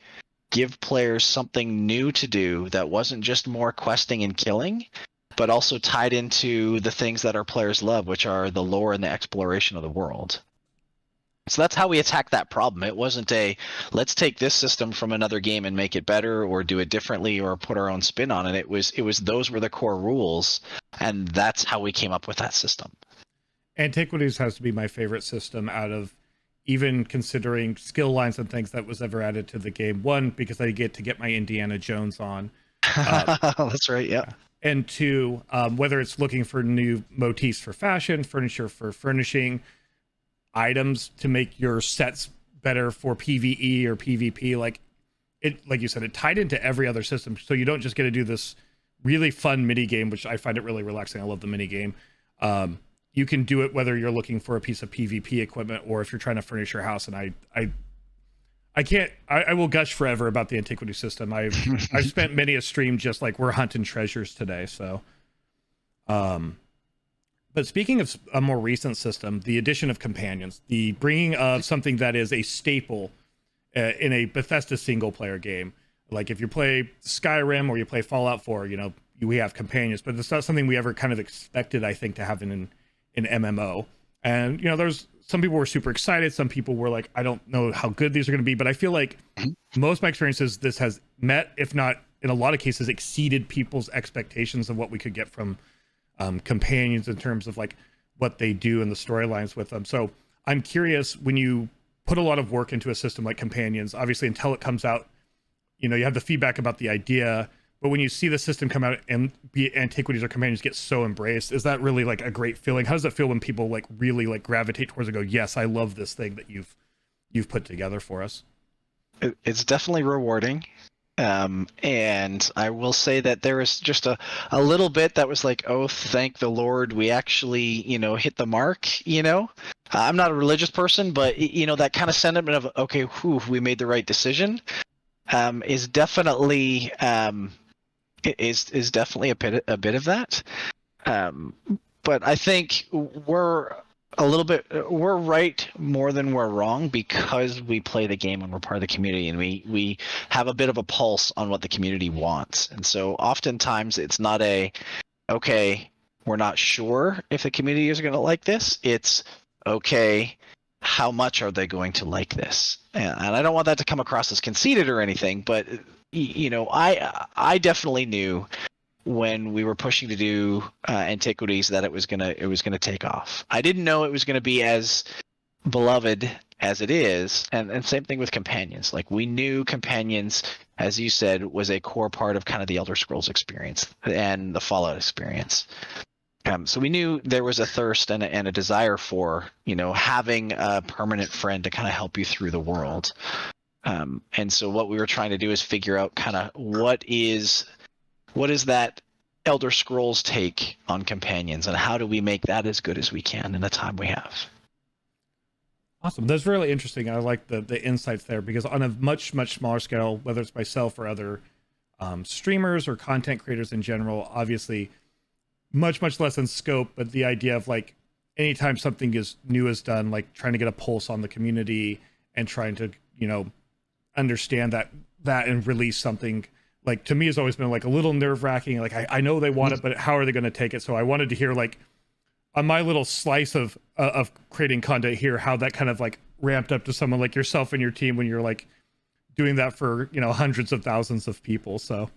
give players something new to do that wasn't just more questing and killing, but also tied into the things that our players love, which are the lore and the exploration of the world. So that's how we attacked that problem. It wasn't let's take this system from another game and make it better or do it differently or put our own spin on it. It was those were the core rules, and that's how we came up with that system. Antiquities has to be my favorite system out of, even considering skill lines and things, that was ever added to the game. One, because I get to get my Indiana Jones on. That's right, yeah. And two, whether it's looking for new motifs for fashion, furniture for furnishing, items to make your sets better for PvE or PvP, like you said, it tied into every other system. So you don't just get to do this really fun mini game, which I find it really relaxing. I love the mini game. You can do it whether you're looking for a piece of PvP equipment or if you're trying to furnish your house. And I will gush forever about the Antiquity system. I've spent many a stream just like we're hunting treasures today. So, but speaking of a more recent system, the addition of companions, the bringing of something that is a staple in a Bethesda single player game. Like if you play Skyrim or you play Fallout 4, you know, we have companions, but it's not something we ever kind of expected, I think, to have in an MMO. And, you know, there's some people were super excited. Some people were like, I don't know how good these are going to be, but I feel like most of my experiences, this has met, if not in a lot of cases, exceeded people's expectations of what we could get from companions in terms of like what they do and the storylines with them. So I'm curious, when you put a lot of work into a system like companions, obviously until it comes out, you know, you have the feedback about the idea, but when you see the system come out and be it Antiquities or companions get so embraced, is that really like a great feeling? How does it feel when people like really like gravitate towards it and go, yes, I love this thing that you've you've put together for us. It's definitely rewarding. And I will say that there was just a little bit that was like, oh, thank the Lord, we actually, hit the mark, I'm not a religious person, but that kind of sentiment of, okay, whew, we made the right decision, is definitely, is definitely a bit of that. But I think we're right more than we're wrong, because we play the game and we're part of the community, and we have a bit of a pulse on what the community wants. And so oftentimes it's not okay, we're not sure if the community is going to like this. It's okay, how much are they going to like this? And I don't want that to come across as conceited or anything, but I definitely knew when we were pushing to do Antiquities that it was gonna take off. I didn't know it was gonna be as beloved as it is, and same thing with Companions. Like, we knew Companions, as you said, was a core part of kind of the Elder Scrolls experience and the Fallout experience. So we knew there was a thirst and a desire for having a permanent friend to kind of help you through the world. And so what we were trying to do is figure out kind of what is that Elder Scrolls take on Companions, and how do we make that as good as we can in the time we have? Awesome. That's really interesting. I like the insights there, because on a much, much smaller scale, whether it's myself or other streamers or content creators in general, obviously much, much less in scope, but the idea of like anytime something new is done, like trying to get a pulse on the community and trying to, understand that and release something, like, to me has always been like a little nerve-wracking. Like, I know they want it, but how are they going to take it? So I wanted to hear, like, on my little slice of creating content here, how that kind of like ramped up to someone like yourself and your team when you're like doing that for hundreds of thousands of people. So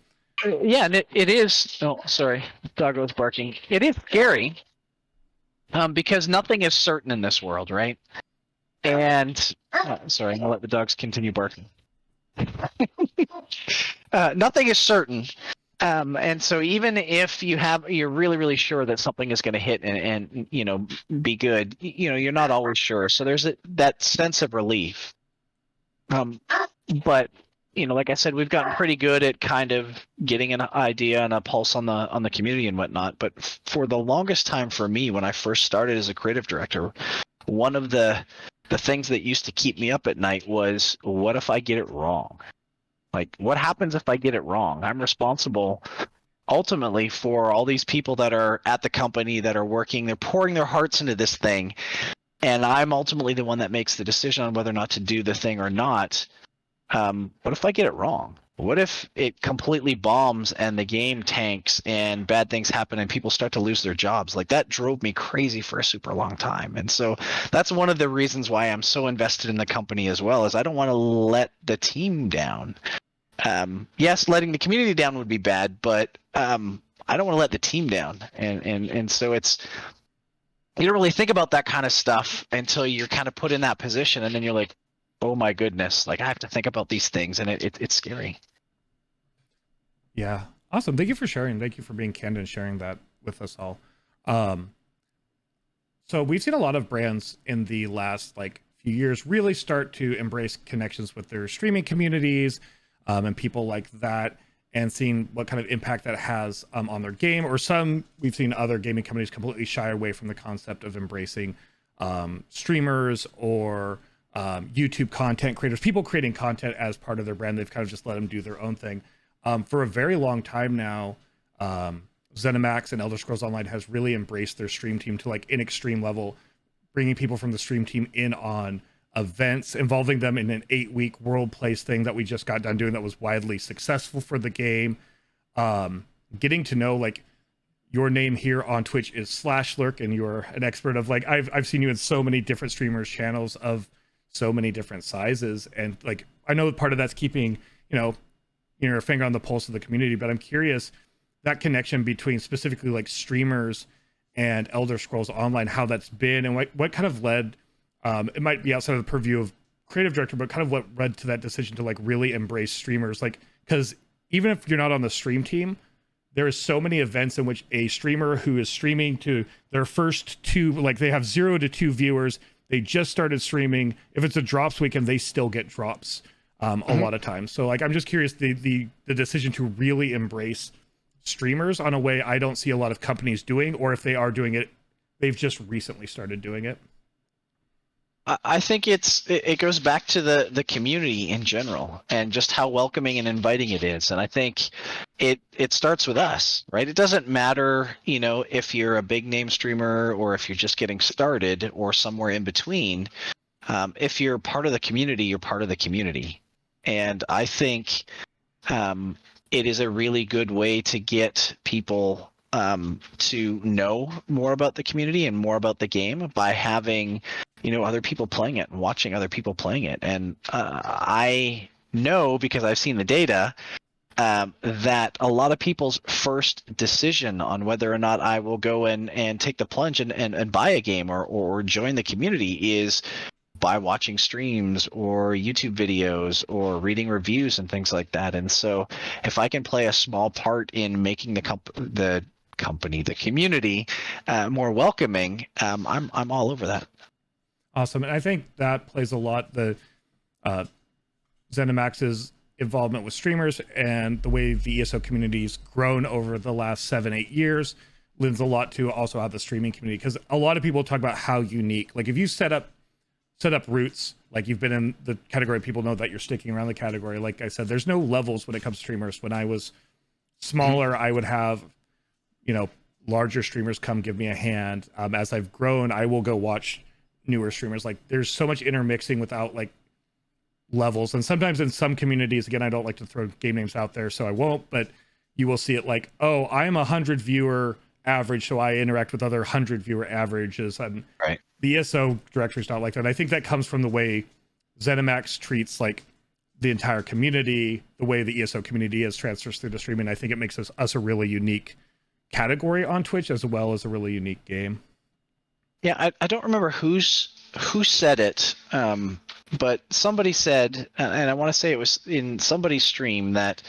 yeah, and it is. Oh, sorry, dog was barking. It is scary, because nothing is certain in this world, right? And sorry, I'll let the dogs continue barking. Nothing is certain, and so even if you're really, really sure that something is going to hit and be good, you're not always sure. So there's that sense of relief. But like I said, we've gotten pretty good at kind of getting an idea and a pulse on the community and whatnot. But for the longest time, for me, when I first started as a creative director, one of the things that used to keep me up at night was, what if I get it wrong? Like, what happens if I get it wrong? I'm responsible ultimately for all these people that are at the company, that are working, they're pouring their hearts into this thing, and I'm ultimately the one that makes the decision on whether or not to do the thing or not. What if I get it wrong? What if it completely bombs and the game tanks and bad things happen and people start to lose their jobs? Like, that drove me crazy for a super long time. And so that's one of the reasons why I'm so invested in the company as well, is I don't want to let the team down. Yes, letting the community down would be bad, but I don't want to let the team down. And so it's, you don't really think about that kind of stuff until you're kind of put in that position, and then you're like, oh my goodness, like, I have to think about these things, and it's scary. yeah, awesome. Thank you for sharing. Thank you for being candid and sharing that with us all. So we've seen a lot of brands in the last few years really start to embrace connections with their streaming communities, and people like that, and seeing what kind of impact that has on their game. Or we've seen other gaming companies completely shy away from the concept of embracing streamers or YouTube content creators, people creating content as part of their brand. They've kind of just let them do their own thing. For a very long time now, Zenimax and Elder Scrolls Online has really embraced their stream team to an extreme level, bringing people from the stream team in on events, involving them in an 8-week world place thing that we just got done doing that was widely successful for the game. Getting to know your name here on Twitch is SlashLurk, and you're an expert of I've seen you in so many different streamers channels of so many different sizes, and I know part of that's keeping your finger on the pulse of the community, but I'm curious that connection between specifically streamers and Elder Scrolls Online, how that's been, and what kind of led, it might be outside of the purview of creative director, but kind of what led to that decision to really embrace streamers, because even if you're not on the stream team, there is so many events in which a streamer who is streaming to their first 2, they have 0 to 2 viewers, they just started streaming. If it's a drops weekend, they still get drops a lot of times. So like, I'm just curious, the decision to really embrace streamers on a way I don't see a lot of companies doing, or if they are doing it, they've just recently started doing it. I think it goes back to the community in general and just how welcoming and inviting it is. And I think it starts with us, right? It doesn't matter, if you're a big name streamer or if you're just getting started or somewhere in between. If you're part of the community, you're part of the community. And I think it is a really good way to get people to know more about the community and more about the game by having other people playing it and watching other people playing it. And I know, because I've seen the data, that a lot of people's first decision on whether or not I will go and take the plunge and buy a game or join the community is by watching streams or YouTube videos or reading reviews and things like that. And so if I can play a small part in making the community more welcoming, I'm all over that. Awesome. And I think that plays a lot, the Zenimax's involvement with streamers and the way the ESO community's grown over the last 7-8 years lends a lot to also how the streaming community, because a lot of people talk about how unique, like if you set up roots, like you've been in the category, people know that you're sticking around the category. Like I said, there's no levels when it comes to streamers. When I was smaller, I would have, larger streamers come give me a hand. As I've grown, I will go watch newer streamers. Like there's so much intermixing without like levels. And sometimes in some communities, again, I don't like to throw game names out there, so I won't, but you will see it like, oh, I'm 100 viewer average, so I interact with other 100 viewer averages. And right. The ESO directory is not like that. And I think that comes from the way Zenimax treats like the entire community, the way the ESO community is transfers through the streaming. I think it makes us a really unique category on Twitch, as well as a really unique game. Yeah, I don't remember who said it, but somebody said, and I want to say it was in somebody's stream, that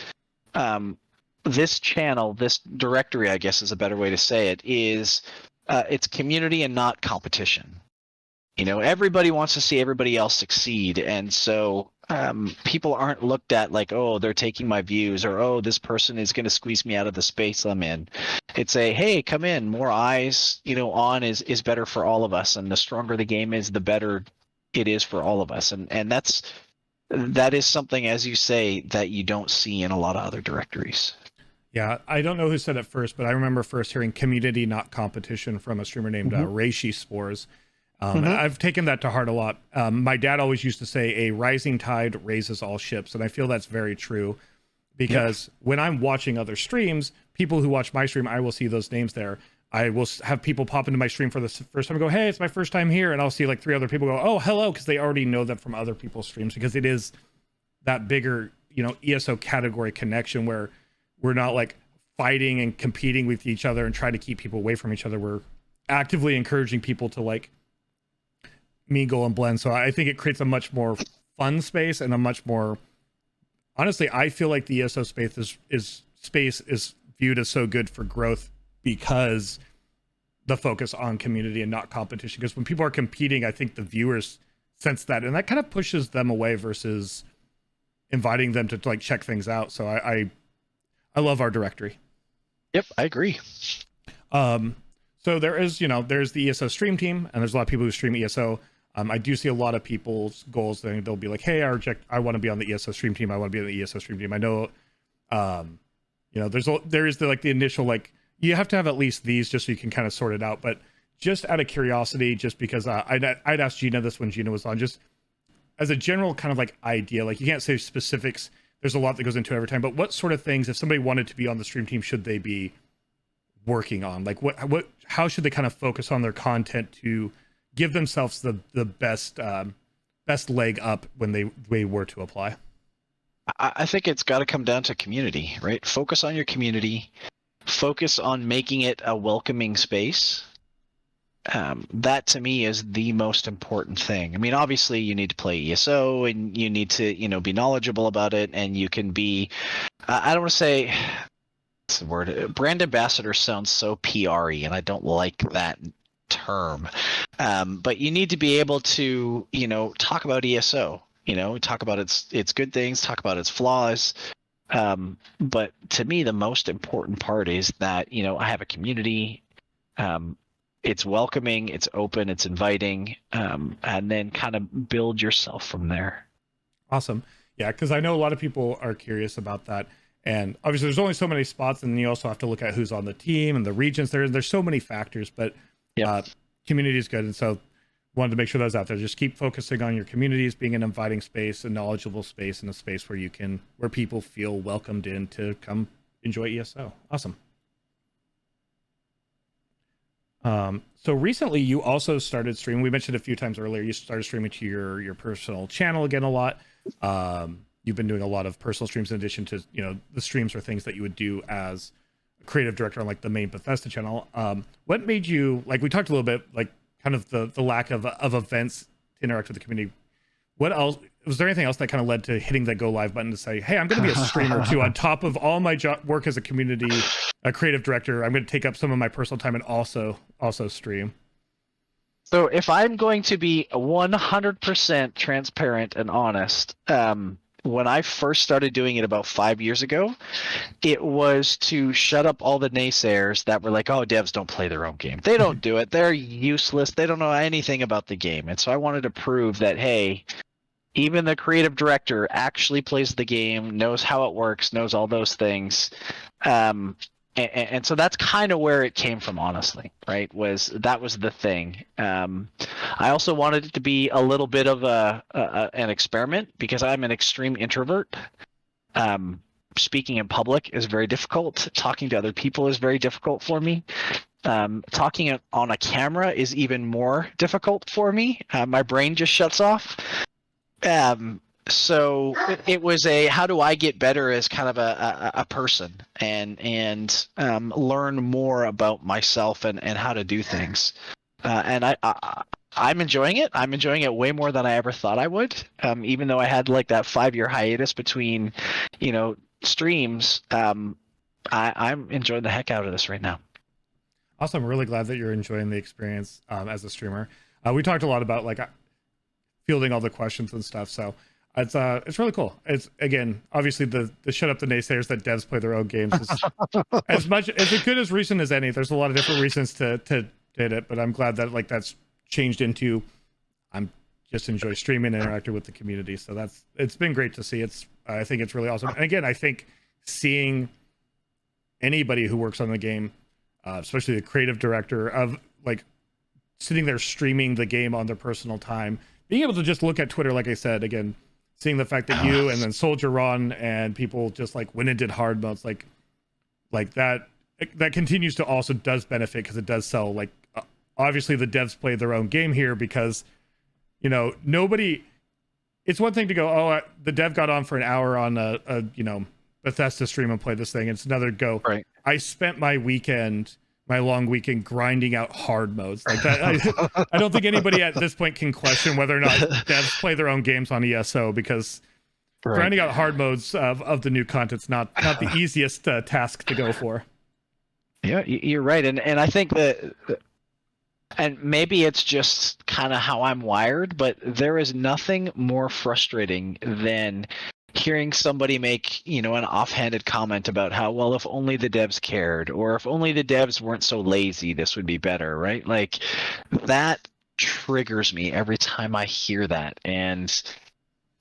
this channel, this directory, I guess is a better way to say it, is it's community and not competition. Everybody wants to see everybody else succeed, and so people aren't looked at like, oh, they're taking my views, or oh, this person is going to squeeze me out of the space I'm in. It's a, hey, come in, more eyes on is better for all of us, and the stronger the game is, the better it is for all of us. And that is something, as you say, that you don't see in a lot of other directories. Yeah, I don't know who said it first, but I remember first hearing community, not competition, from a streamer named Reishi Spores. And I've taken that to heart a lot. My dad always used to say, a rising tide raises all ships. And I feel that's very true, because when I'm watching other streams, people who watch my stream, I will see those names there. I will have people pop into my stream for the first time and go, hey, it's my first time here. And I'll see like 3 other people go, oh, hello, because they already know them from other people's streams, because it is that bigger, ESO category connection where we're not like fighting and competing with each other and trying to keep people away from each other. We're actively encouraging people to like mingle and blend. So I think it creates a much more fun space and a much more, honestly, I feel like the ESO space is viewed as so good for growth because the focus on community and not competition. Because when people are competing, I think the viewers sense that, and that kind of pushes them away versus inviting them to like check things out. So I love our directory. Yep, I agree. So there is, there's the ESO stream team, and there's a lot of people who stream ESO. I do see a lot of people's goals. They'll be like, hey, I want to be on the ESO stream team. I want to be on the ESO stream team. I know, there is the initial, like, you have to have at least these just so you can kind of sort it out. But just out of curiosity, just because I'd asked Gina this when Gina was on, just as a general kind of like idea, like you can't say specifics. There's a lot that goes into it every time, but what sort of things, if somebody wanted to be on the stream team, should they be working on? Like how should they kind of focus on their content to give themselves the best leg up when they were to apply? I think it's got to come down to community, right? Focus on your community, focus on making it a welcoming space. That to me is the most important thing. I mean, obviously you need to play ESO and you need to, be knowledgeable about it, and you can be, I don't want to say, what's the word? Brand ambassador sounds so PR-y, and I don't like that term. But you need to be able to, talk about ESO, talk about its good things, talk about its flaws. But to me, the most important part is that, I have a community. It's welcoming, it's open, it's inviting, and then kind of build yourself from there. Awesome. Yeah, because I know a lot of people are curious about that. And obviously there's only so many spots, and you also have to look at who's on the team and the regions. There's so many factors, but community is good. And so wanted to make sure that was out there. Just keep focusing on your communities, being an inviting space, a knowledgeable space, and a space where people feel welcomed in to come enjoy ESO. Awesome. So recently you also started streaming. We mentioned a few times earlier, you started streaming to your personal channel again a lot. You've been doing a lot of personal streams in addition to, the streams or things that you would do as a creative director on like the main Bethesda channel. What made you, like we talked a little bit, like kind of the lack of events to interact with the community. What else, was there anything else that kind of led to hitting the go live button to say, hey, I'm going to be a streamer too, on top of all my work as a community, a creative director, I'm going to take up some of my personal time and also stream? So if I'm going to be 100% transparent and honest, when I first started doing it about 5 years ago, it was to shut up all the naysayers that were like, oh, devs don't play their own game. They don't do it. They're useless. They don't know anything about the game. And so I wanted to prove that, hey, even the creative director actually plays the game, knows how it works, knows all those things. And so that's kind of where it came from, honestly, right? That was the thing. I also wanted it to be a little bit of an experiment because I'm an extreme introvert. Speaking in public is very difficult. Talking to other people is very difficult for me. Talking on a camera is even more difficult for me. My brain just shuts off. So it was how do I get better as kind of a person and learn more about myself and how to do things. And I'm enjoying it. I'm enjoying it way more than I ever thought I would. Even though I had like that 5-year hiatus between, streams, I'm enjoying the heck out of this right now. Awesome. I'm really glad that you're enjoying the experience as a streamer. We talked a lot about like fielding all the questions and stuff. So it's really cool. It's, again, obviously the shut up the naysayers that devs play their own games is as good as reason as any. There's a lot of different reasons to hit it, but I'm glad that like that's changed into I'm just enjoy streaming and interacting with the community. So it's been great to see. I think it's really awesome. And again, I think seeing anybody who works on the game, especially the creative director, of like sitting there streaming the game on their personal time, being able to just look at Twitter, like I said, again, seeing the fact that you and then Soldier Ron and people just like went and did hard modes, like that continues to also does benefit because it does sell. Like obviously the devs play their own game here because nobody. It's one thing to go, oh, the dev got on for an hour on a Bethesda stream and play this thing. It's another go. Right. I spent my long weekend grinding out hard modes like that. I don't think anybody at this point can question whether or not devs play their own games on ESO because grinding out hard modes of the new content's not the easiest task to go for. Yeah, you're right. And I think that, and maybe it's just kind of how I'm wired, but there is nothing more frustrating than hearing somebody make, an offhanded comment about how, well, if only the devs cared, or if only the devs weren't so lazy, this would be better, right? Like that triggers me every time I hear that. And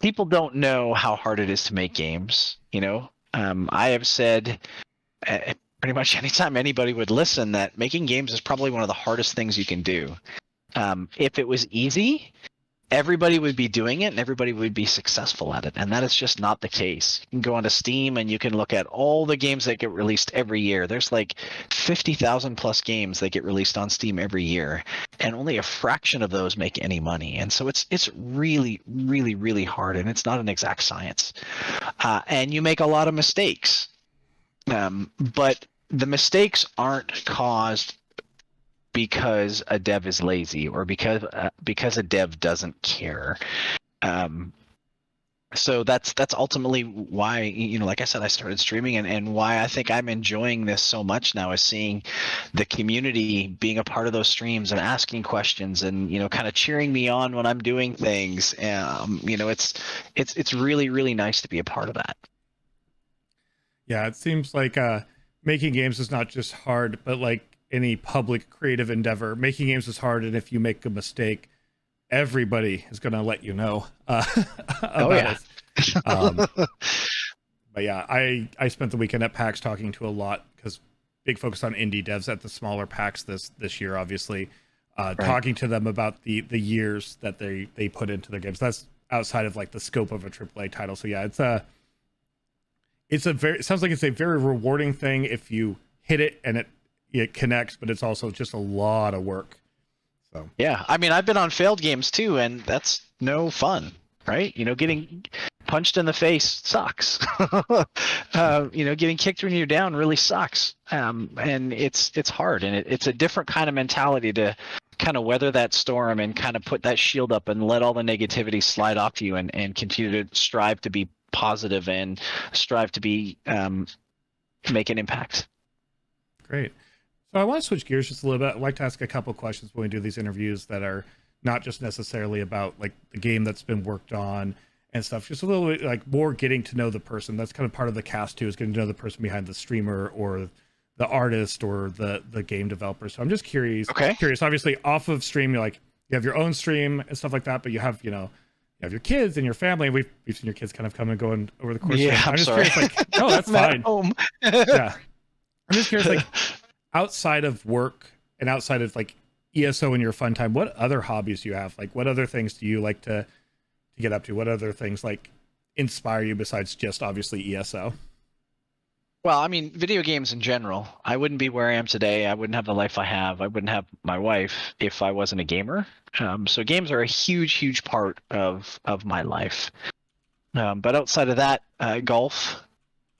people don't know how hard it is to make games. I have said pretty much anytime anybody would listen that making games is probably one of the hardest things you can do. If it was easy, everybody would be doing it and everybody would be successful at it. And that is just not the case. You can go onto Steam and you can look at all the games that get released every year. There's like 50,000 plus games that get released on Steam every year, and only a fraction of those make any money. And so it's really, really, really hard, and it's not an exact science. And you make a lot of mistakes. But the mistakes aren't caused because a dev is lazy or because a dev doesn't care. So that's ultimately why, like I said, I started streaming, and why I think I'm enjoying this so much now is seeing the community being a part of those streams and asking questions and kind of cheering me on when I'm doing things. It's really, really nice to be a part of that. Yeah, it seems like making games is not just hard, but like any public creative endeavor, making games is hard, and if you make a mistake, everybody is going to let you know about it. But yeah, I spent the weekend at PAX talking to a lot, because big focus on indie devs at the smaller PAX this year, obviously. Right. Talking to them about the years that they put into their games. That's outside of like the scope of a AAA title. So yeah, it sounds like it's a very rewarding thing if you hit it and it connects, but it's also just a lot of work. So yeah, I mean, I've been on failed games too, and that's no fun, right? Getting punched in the face sucks. Getting kicked when you're down really sucks. And it's hard, and it's a different kind of mentality to kind of weather that storm and kind of put that shield up and let all the negativity slide off you, and continue to strive to be positive and strive to be make an impact. Great. So I want to switch gears just a little bit. I'd like to ask a couple questions when we do these interviews that are not just necessarily about like the game that's been worked on and stuff, just a little bit like more getting to know the person. That's kind of part of the cast too, is getting to know the person behind the streamer or the artist or the game developer. So I'm just curious. Okay. Obviously off of stream, you have your own stream and stuff like that, but you have, you have your kids and your family. We've seen your kids kind of come and go over the course. Yeah, of I'm just sorry. curious, like, no, that's fine. Yeah. I'm just curious, like, outside of work and outside of like ESO in your fun time, what other hobbies do you have? Like, what other things do you like to get up to? What other things like inspire you besides just obviously ESO? Well, I mean, video games in general. I wouldn't be where I am today. I wouldn't have the life I have. I wouldn't have my wife if I wasn't a gamer. So games are a huge, huge part of my life. But outside of that, golf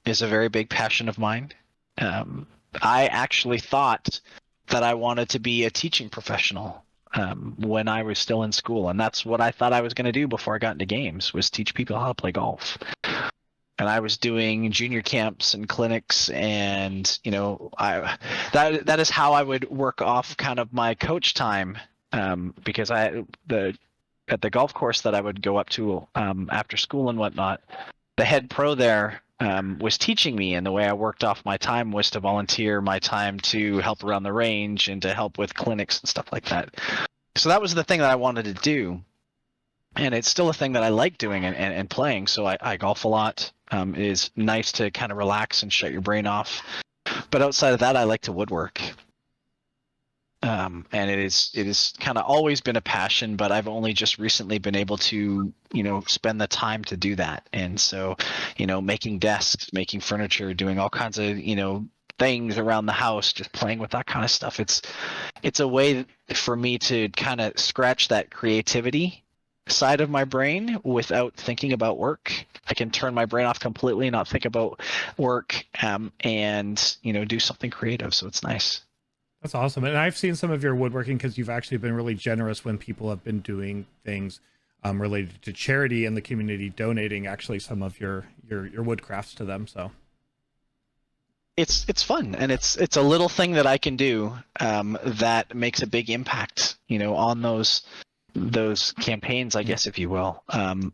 is a very big passion of mine. I actually thought that I wanted to be a teaching professional when I was still in school, and that's what I thought I was going to do before I got into games, was teach people how to play golf. And I was doing junior camps and clinics, and that is how I would work off kind of my coach time, because at the golf course that I would go up to after school and whatnot, the head pro there was teaching me, and the way I worked off my time was to volunteer my time to help around the range and to help with clinics and stuff like that. So that was the thing that I wanted to do, and it's still a thing that I like doing and playing. So I golf a lot. It is nice to kind of relax and shut your brain off. But outside of that, I like to woodwork. And it is kind of always been a passion, but I've only just recently been able to, spend the time to do that. And so, making desks, making furniture, doing all kinds of, things around the house, just playing with that kind of stuff. It's a way for me to kind of scratch that creativity side of my brain without thinking about work. I can turn my brain off completely, not think about work, and do something creative. So it's nice. That's awesome. And I've seen some of your woodworking, because you've actually been really generous when people have been doing things related to charity and the community, donating actually some of your wood crafts to them. So it's fun, and it's a little thing that I can do that makes a big impact, on those campaigns, I guess, if you will.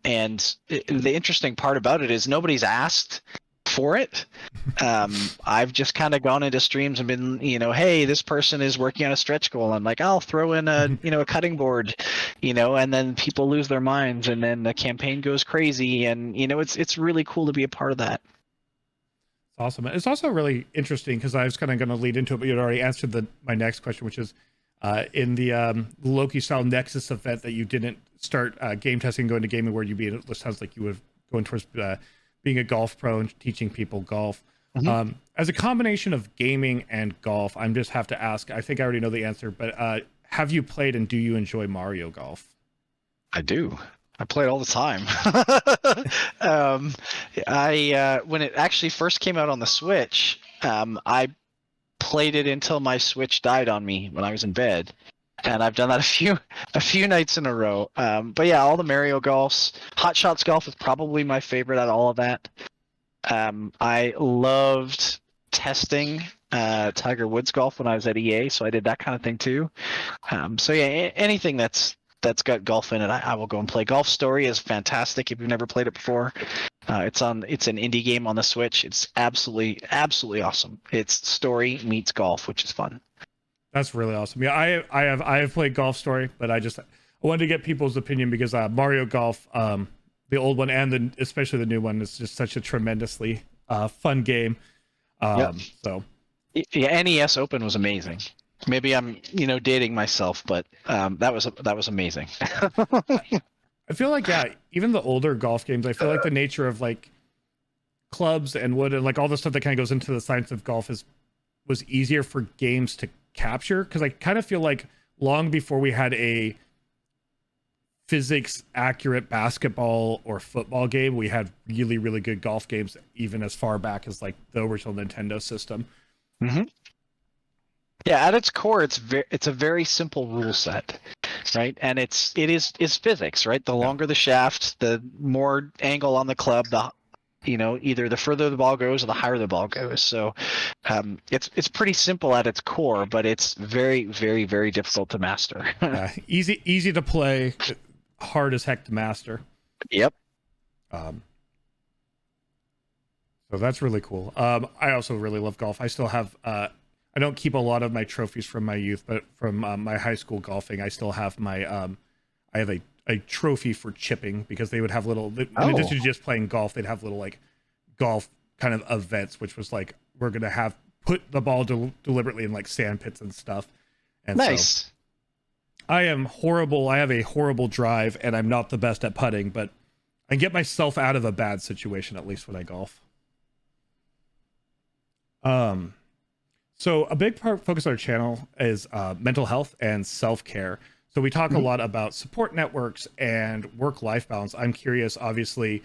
And the interesting part about it is nobody's asked for it. I've just kind of gone into streams and been, hey, this person is working on a stretch goal. I'm like, I'll throw in a cutting board, and then people lose their minds, and then the campaign goes crazy, and it's really cool to be a part of that. Awesome. It's also really interesting, because I was kind of going to lead into it, but you'd already answered my next question, which is in the Loki style Nexus event that you didn't start game testing, going to gaming, where it sounds like you were going towards being a golf pro and teaching people golf. Mm-hmm. As a combination of gaming and golf, I just have to ask, I think I already know the answer, but have you played and do you enjoy Mario Golf? I do. I play it all the time. When it actually first came out on the Switch, I played it until my Switch died on me when I was in bed. and I've done that a few nights in a row. But yeah, all the Mario golfs, Hot Shots golf is probably my favorite out of all of that. I loved testing Tiger Woods golf when I was at EA, so I did that kind of thing too. So yeah, anything that's got golf in it, I will go and play. Golf Story is fantastic if you've never played it before. It's an indie game on the Switch. It's absolutely awesome. It's story meets golf, which is fun. That's really awesome. Yeah, I have played Golf Story, but I wanted to get people's opinion because Mario Golf, the old one and especially the new one, is just such a tremendously fun game. Yep. So yeah, NES Open was amazing. Maybe I'm dating myself, but that was amazing. I feel like even the older golf games, I feel like the nature of like clubs and wood and like all the stuff that kind of goes into the science of golf was easier for games to capture, because I kind of feel like long before we had a physics accurate basketball or football game, we had really, really good golf games, even as far back as like the original Nintendo system. Mm-hmm. Yeah, at its core, it's a very simple rule set, right? And it's physics, right? The longer the shaft, the more angle on the club, either the further the ball goes or the higher the ball goes. So it's pretty simple at its core, but it's very, very, very difficult to master. Easy to play, hard as heck to master. Yep. So that's really cool. I also really love golf. I still have I don't keep a lot of my trophies from my youth, but from my high school golfing, I still have my I have a trophy for chipping, because they would have little, in addition to just playing golf, they'd have little like golf kind of events, which was like, we're going to put the ball deliberately in like sand pits and stuff. And nice. So I am horrible. I have a horrible drive and I'm not the best at putting, but I get myself out of a bad situation, at least when I golf. So a big focus on our channel is mental health and self-care. So we talk a lot about support networks and work-life balance. I'm curious, obviously,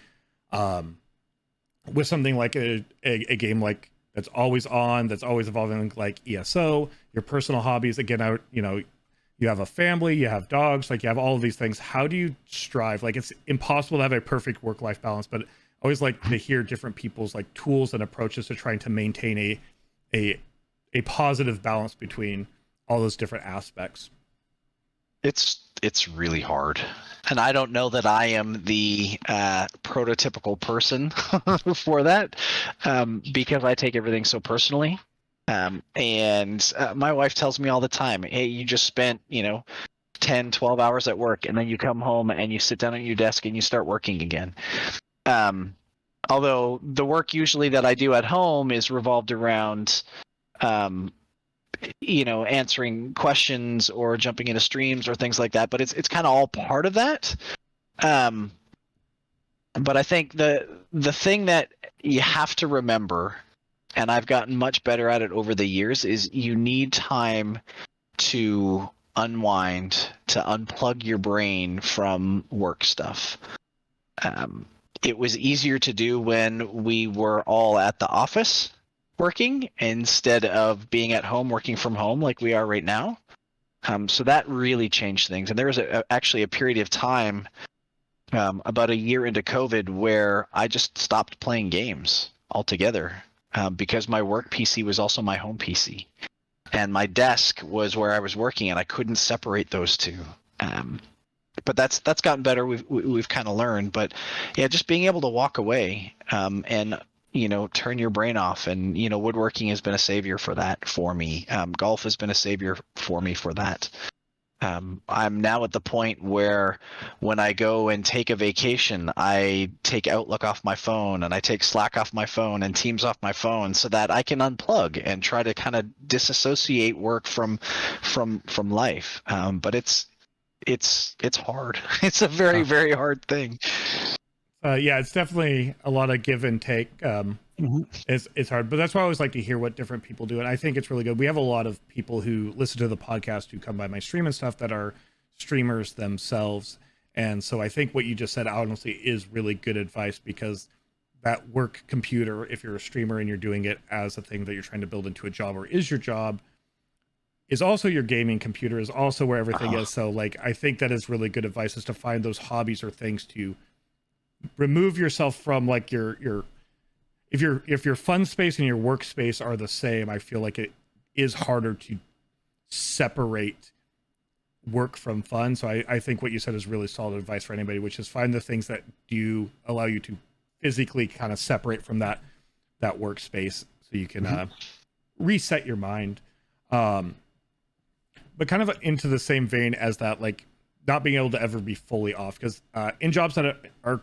with something like a game like that's always on, that's always evolving, like ESO, your personal hobbies. Again, you have a family, you have dogs, like you have all of these things. How do you strive? Like, it's impossible to have a perfect work-life balance, but I always like to hear different people's like tools and approaches to trying to maintain a positive balance between all those different aspects. It's really hard, and I don't know that I am the prototypical person for that, because I take everything so personally. And my wife tells me all the time, hey, you just spent 10 12 hours at work, and then you come home and you sit down at your desk and you start working again. Although the work usually that I do at home is revolved around answering questions or jumping into streams or things like that, but it's kind of all part of that. But I think the thing that you have to remember, and I've gotten much better at it over the years, is you need time to unwind, to unplug your brain from work stuff. It was easier to do when we were all at the office working instead of being at home working from home like we are right now. So that really changed things. And there was actually a period of time about a year into COVID where I just stopped playing games altogether, because my work PC was also my home PC, and my desk was where I was working, and I couldn't separate those two. But that's gotten better. We've kind of learned, but yeah, just being able to walk away and turn your brain off. And woodworking has been a savior for that for me. Golf has been a savior for me for that. I'm now at the point where when I go and take a vacation, I take Outlook off my phone, and I take Slack off my phone and Teams off my phone, so that I can unplug and try to kind of disassociate work from life. But it's hard. It's a very, very hard thing. Yeah, it's definitely a lot of give and take. It's hard, but that's why I always like to hear what different people do. And I think it's really good. We have a lot of people who listen to the podcast who come by my stream and stuff that are streamers themselves. And so I think what you just said, honestly, is really good advice, because that work computer, if you're a streamer and you're doing it as a thing that you're trying to build into a job or is your job, is also your gaming computer, is also where everything is. So like, I think that is really good advice, is to find those hobbies or things to remove yourself from, like if your fun space and your workspace are the same, I feel like it is harder to separate work from fun. So I think what you said is really solid advice for anybody, which is find the things that do allow you to physically kind of separate from that workspace, so you can reset your mind. But kind of into the same vein as that, like not being able to ever be fully off, because in jobs that are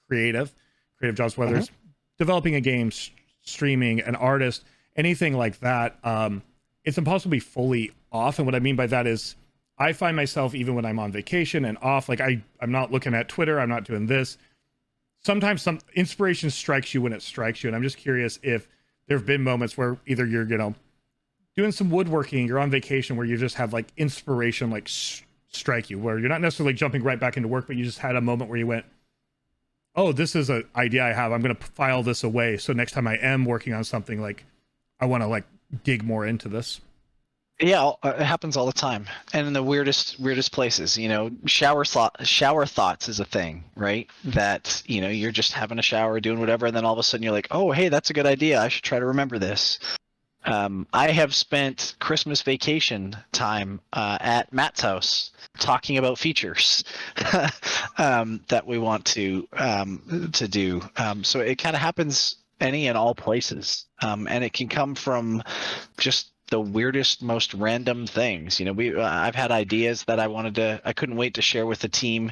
creative jobs, whether it's developing a game, streaming, an artist, anything like that, it's impossible to be fully off. And what I mean by that is, I find myself, even when I'm on vacation and off, like I'm not looking at Twitter, I'm not doing this. Sometimes some inspiration strikes you when it strikes you. And I'm just curious if there have been moments where either you're, doing some woodworking, you're on vacation, where you just have like inspiration, like strike you, where you're not necessarily jumping right back into work, but you just had a moment where you went, oh, this is an idea I have. I'm going to file this away, so next time I am working on something, like I want to like dig more into this. Yeah, it happens all the time, and in the weirdest places. Shower thoughts is a thing, right? That you're just having a shower, doing whatever, and then all of a sudden you're like, oh, hey, that's a good idea. I should try to remember this. I have spent Christmas vacation time at Matt's house talking about features that we want to do. So it kind of happens any and all places, and it can come from just the weirdest, most random things. I've had ideas that I couldn't wait to share with the team,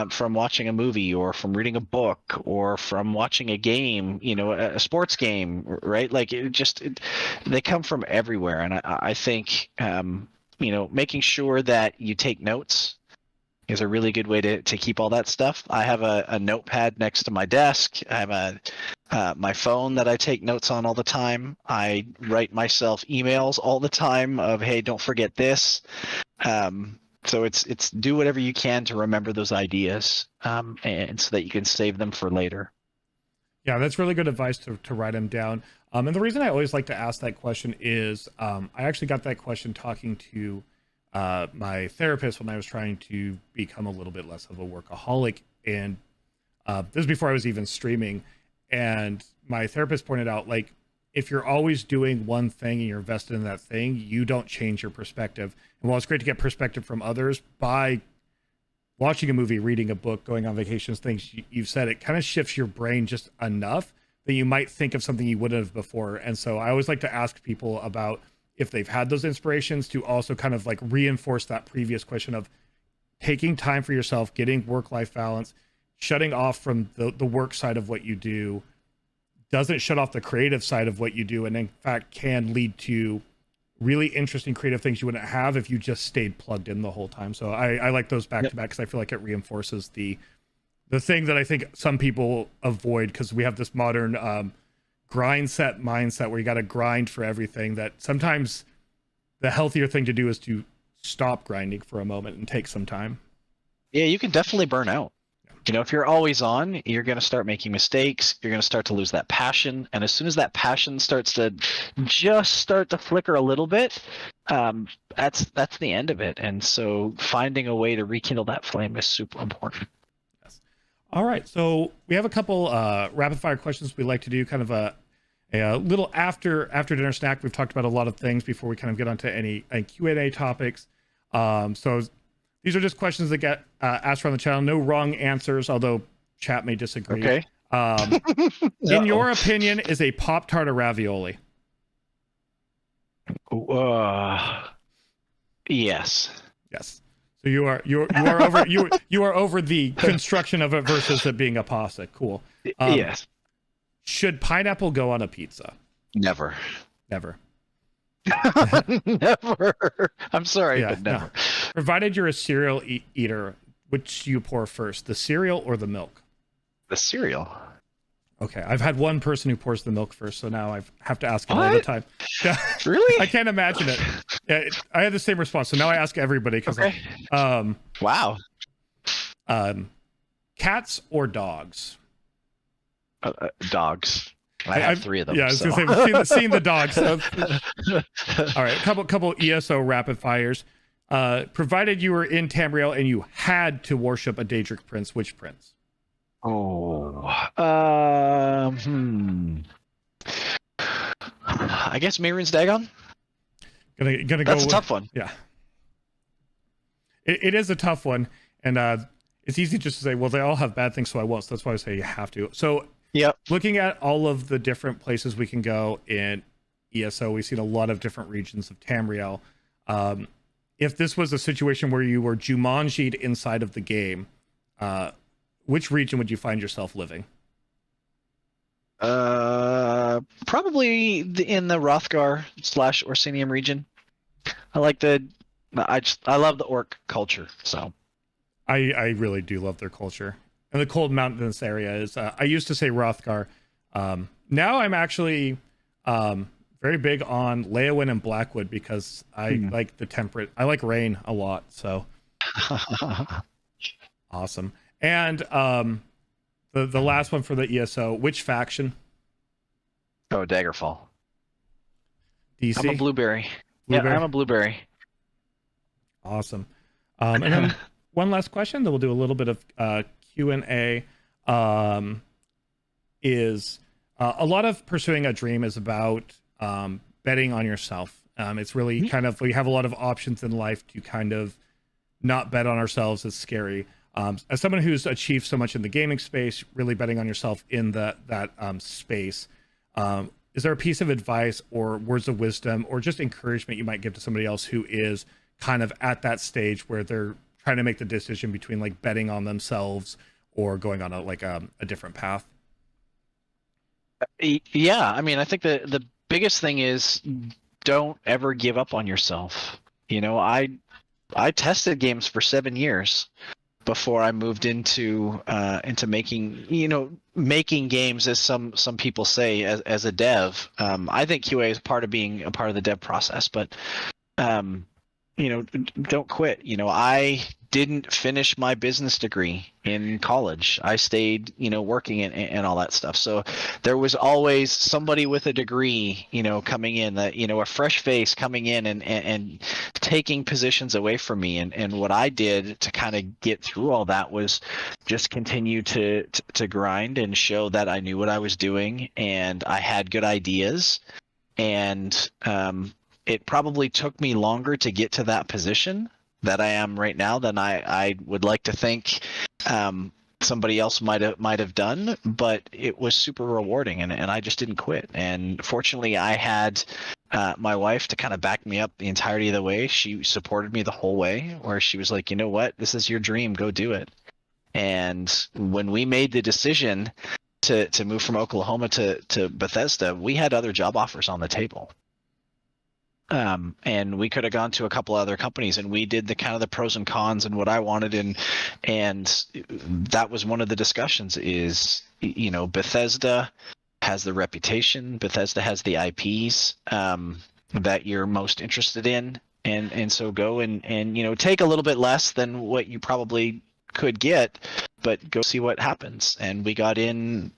from watching a movie or from reading a book or from watching a game, a sports game, right? Like they come from everywhere. And I think, making sure that you take notes is a really good way to keep all that stuff. I have a notepad next to my desk. I have my phone that I take notes on all the time. I write myself emails all the time of, hey, don't forget this. So it's do whatever you can to remember those ideas, and so that you can save them for later. Yeah, that's really good advice to write them down. And the reason I always like to ask that question is, I actually got that question talking to my therapist when I was trying to become a little bit less of a workaholic. And this is before I was even streaming. And my therapist pointed out, like, if you're always doing one thing and you're invested in that thing, you don't change your perspective. And while it's great to get perspective from others, by watching a movie, reading a book, going on vacations, things you've said, it kind of shifts your brain just enough that you might think of something you wouldn't have before. And so I always like to ask people about if they've had those inspirations, to also kind of like reinforce that previous question of taking time for yourself, getting work-life balance, shutting off from the work side of what you do doesn't shut off the creative side of what you do, and in fact can lead to really interesting creative things you wouldn't have if you just stayed plugged in the whole time. So I like those back to back, because I feel like it reinforces the thing that I think some people avoid, because we have this modern grind set mindset where you got to grind for everything, that sometimes the healthier thing to do is to stop grinding for a moment and take some time. Yeah, you can definitely burn out. If you're always on, you're going to start making mistakes. You're going to start to lose that passion. And as soon as that passion starts to flicker a little bit, that's the end of it. And so finding a way to rekindle that flame is super important. Yes. All right. So we have a couple rapid fire questions we like to do, kind of a little after dinner snack. We've talked about a lot of things before we kind of get onto any Q&A topics. So these are just questions that get asked around the channel. No wrong answers, although chat may disagree. Okay. In your opinion, is a Pop-Tart a ravioli? Yes. Yes. So you are over the construction of it versus it being a pasta. Cool. Yes. Should pineapple go on a pizza? Never. Never. Never. I'm sorry, but never. No. Provided you're a cereal eater, which do you pour first, the cereal or the milk? The cereal. Okay, I've had one person who pours the milk first, so now I have to ask it all the time. Really? I can't imagine it. Yeah, I had the same response, so now I ask everybody. Okay. Wow. Cats or dogs? Dogs. I have 3 of them. Yeah, I was so. gonna say, we've seen the dogs. So. All right, couple ESO rapid fires. Provided you were in Tamriel and you had to worship a Daedric prince, which prince? Oh, I guess Mehrunes Dagon. Gonna go. That's a tough one. Yeah, it is a tough one, and it's easy just to say, well, they all have bad things, so I won't. So that's why I say you have to. So, yep. Looking at all of the different places we can go in ESO, we've seen a lot of different regions of Tamriel. If this was a situation where you were Jumanji'd inside of the game, which region would you find yourself living? Probably in the Hrothgar / Orsinium region. I love the orc culture. So I really do love their culture, and the cold mountainous area is. I used to say Hrothgar. Now I'm actually very big on Leyawiin and Blackwood because I like the temperate. I like rain a lot. So awesome. And the last one for the ESO, which faction? Oh, Daggerfall. DC. I'm a blueberry. Yeah, I'm a blueberry. Awesome. And then one last question, then we'll do a little bit of Q&A. Is a lot of pursuing a dream is about betting on yourself. It's really kind of, we have a lot of options in life to kind of not bet on ourselves. It's scary. As someone who's achieved so much in the gaming space, really betting on yourself in that space, is there a piece of advice or words of wisdom or just encouragement you might give to somebody else who is kind of at that stage where they're trying to make the decision between like betting on themselves or going on a different path? Yeah, I mean, I think the biggest thing is don't ever give up on yourself. You know, I tested games for 7 years before I moved into making games, as some people say, as a dev. I think QA is part of being a part of the dev process, but don't quit. I didn't finish my business degree in college. I stayed, working and all that stuff. So there was always somebody with a degree, coming in, that, a fresh face coming in and taking positions away from me. And what I did to kind of get through all that was just continue to grind and show that I knew what I was doing and I had good ideas. And it probably took me longer to get to that position that I am right now than I would like to think somebody else might have done, but it was super rewarding, and I just didn't quit. And fortunately, I had my wife to kind of back me up the entirety of the way. She supported me the whole way, where she was like, you know what, this is your dream, go do it. And when we made the decision to move from Oklahoma to Bethesda, we had other job offers on the table. And we could have gone to a couple other companies, and we did the kind of the pros and cons and what I wanted. And that was one of the discussions is, Bethesda has the reputation, Bethesda has the IPs, that you're most interested in. And so go and take a little bit less than what you probably could get, but go see what happens. And we got in,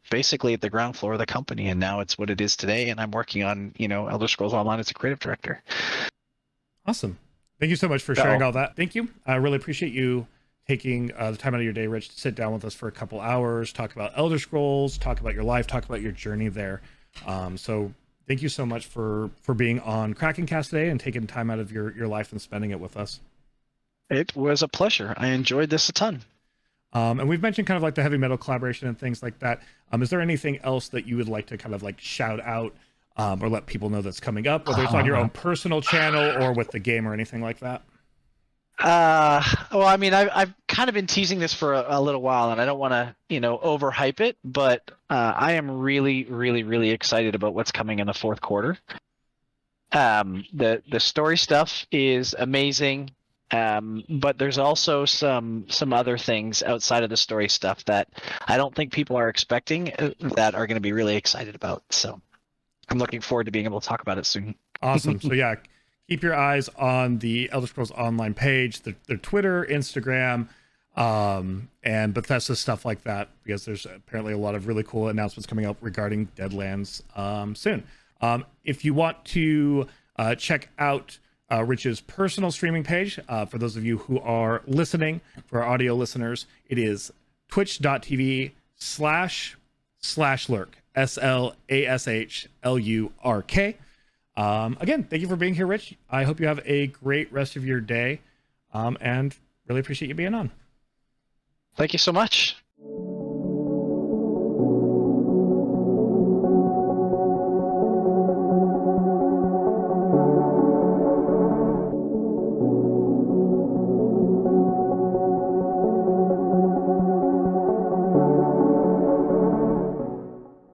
basically at the ground floor of the company, and now it's what it is today. And I'm working on, Elder Scrolls Online as a creative director. Awesome. Thank you so much for sharing all that. Thank you. I really appreciate you taking the time out of your day, Rich, to sit down with us for a couple hours, talk about Elder Scrolls, talk about your life, talk about your journey there. So thank you so much for being on Kraken Cast today and taking time out of your life and spending it with us. It was a pleasure. I enjoyed this a ton. And we've mentioned kind of like the heavy metal collaboration and things like that. Is there anything else that you would like to kind of like shout out or let people know that's coming up, whether it's on your own personal channel or with the game or anything like that? Well, I mean, I've kind of been teasing this for a little while, and I don't want to, overhype it, but I am really, really, really excited about what's coming in the fourth quarter. The story stuff is amazing. But there's also some other things outside of the story stuff that I don't think people are expecting that are going to be really excited about. So I'm looking forward to being able to talk about it soon. Awesome. So yeah, keep your eyes on the Elder Scrolls Online page, their Twitter, Instagram, and Bethesda stuff like that, because there's apparently a lot of really cool announcements coming up regarding Deadlands soon. If you want to check out Rich's personal streaming page, for those of you who are listening, for our audio listeners, it is twitch.tv/SlashLurk, SlashLurk. Again, thank you for being here, Rich. I hope you have a great rest of your day, and really appreciate you being on. Thank you so much.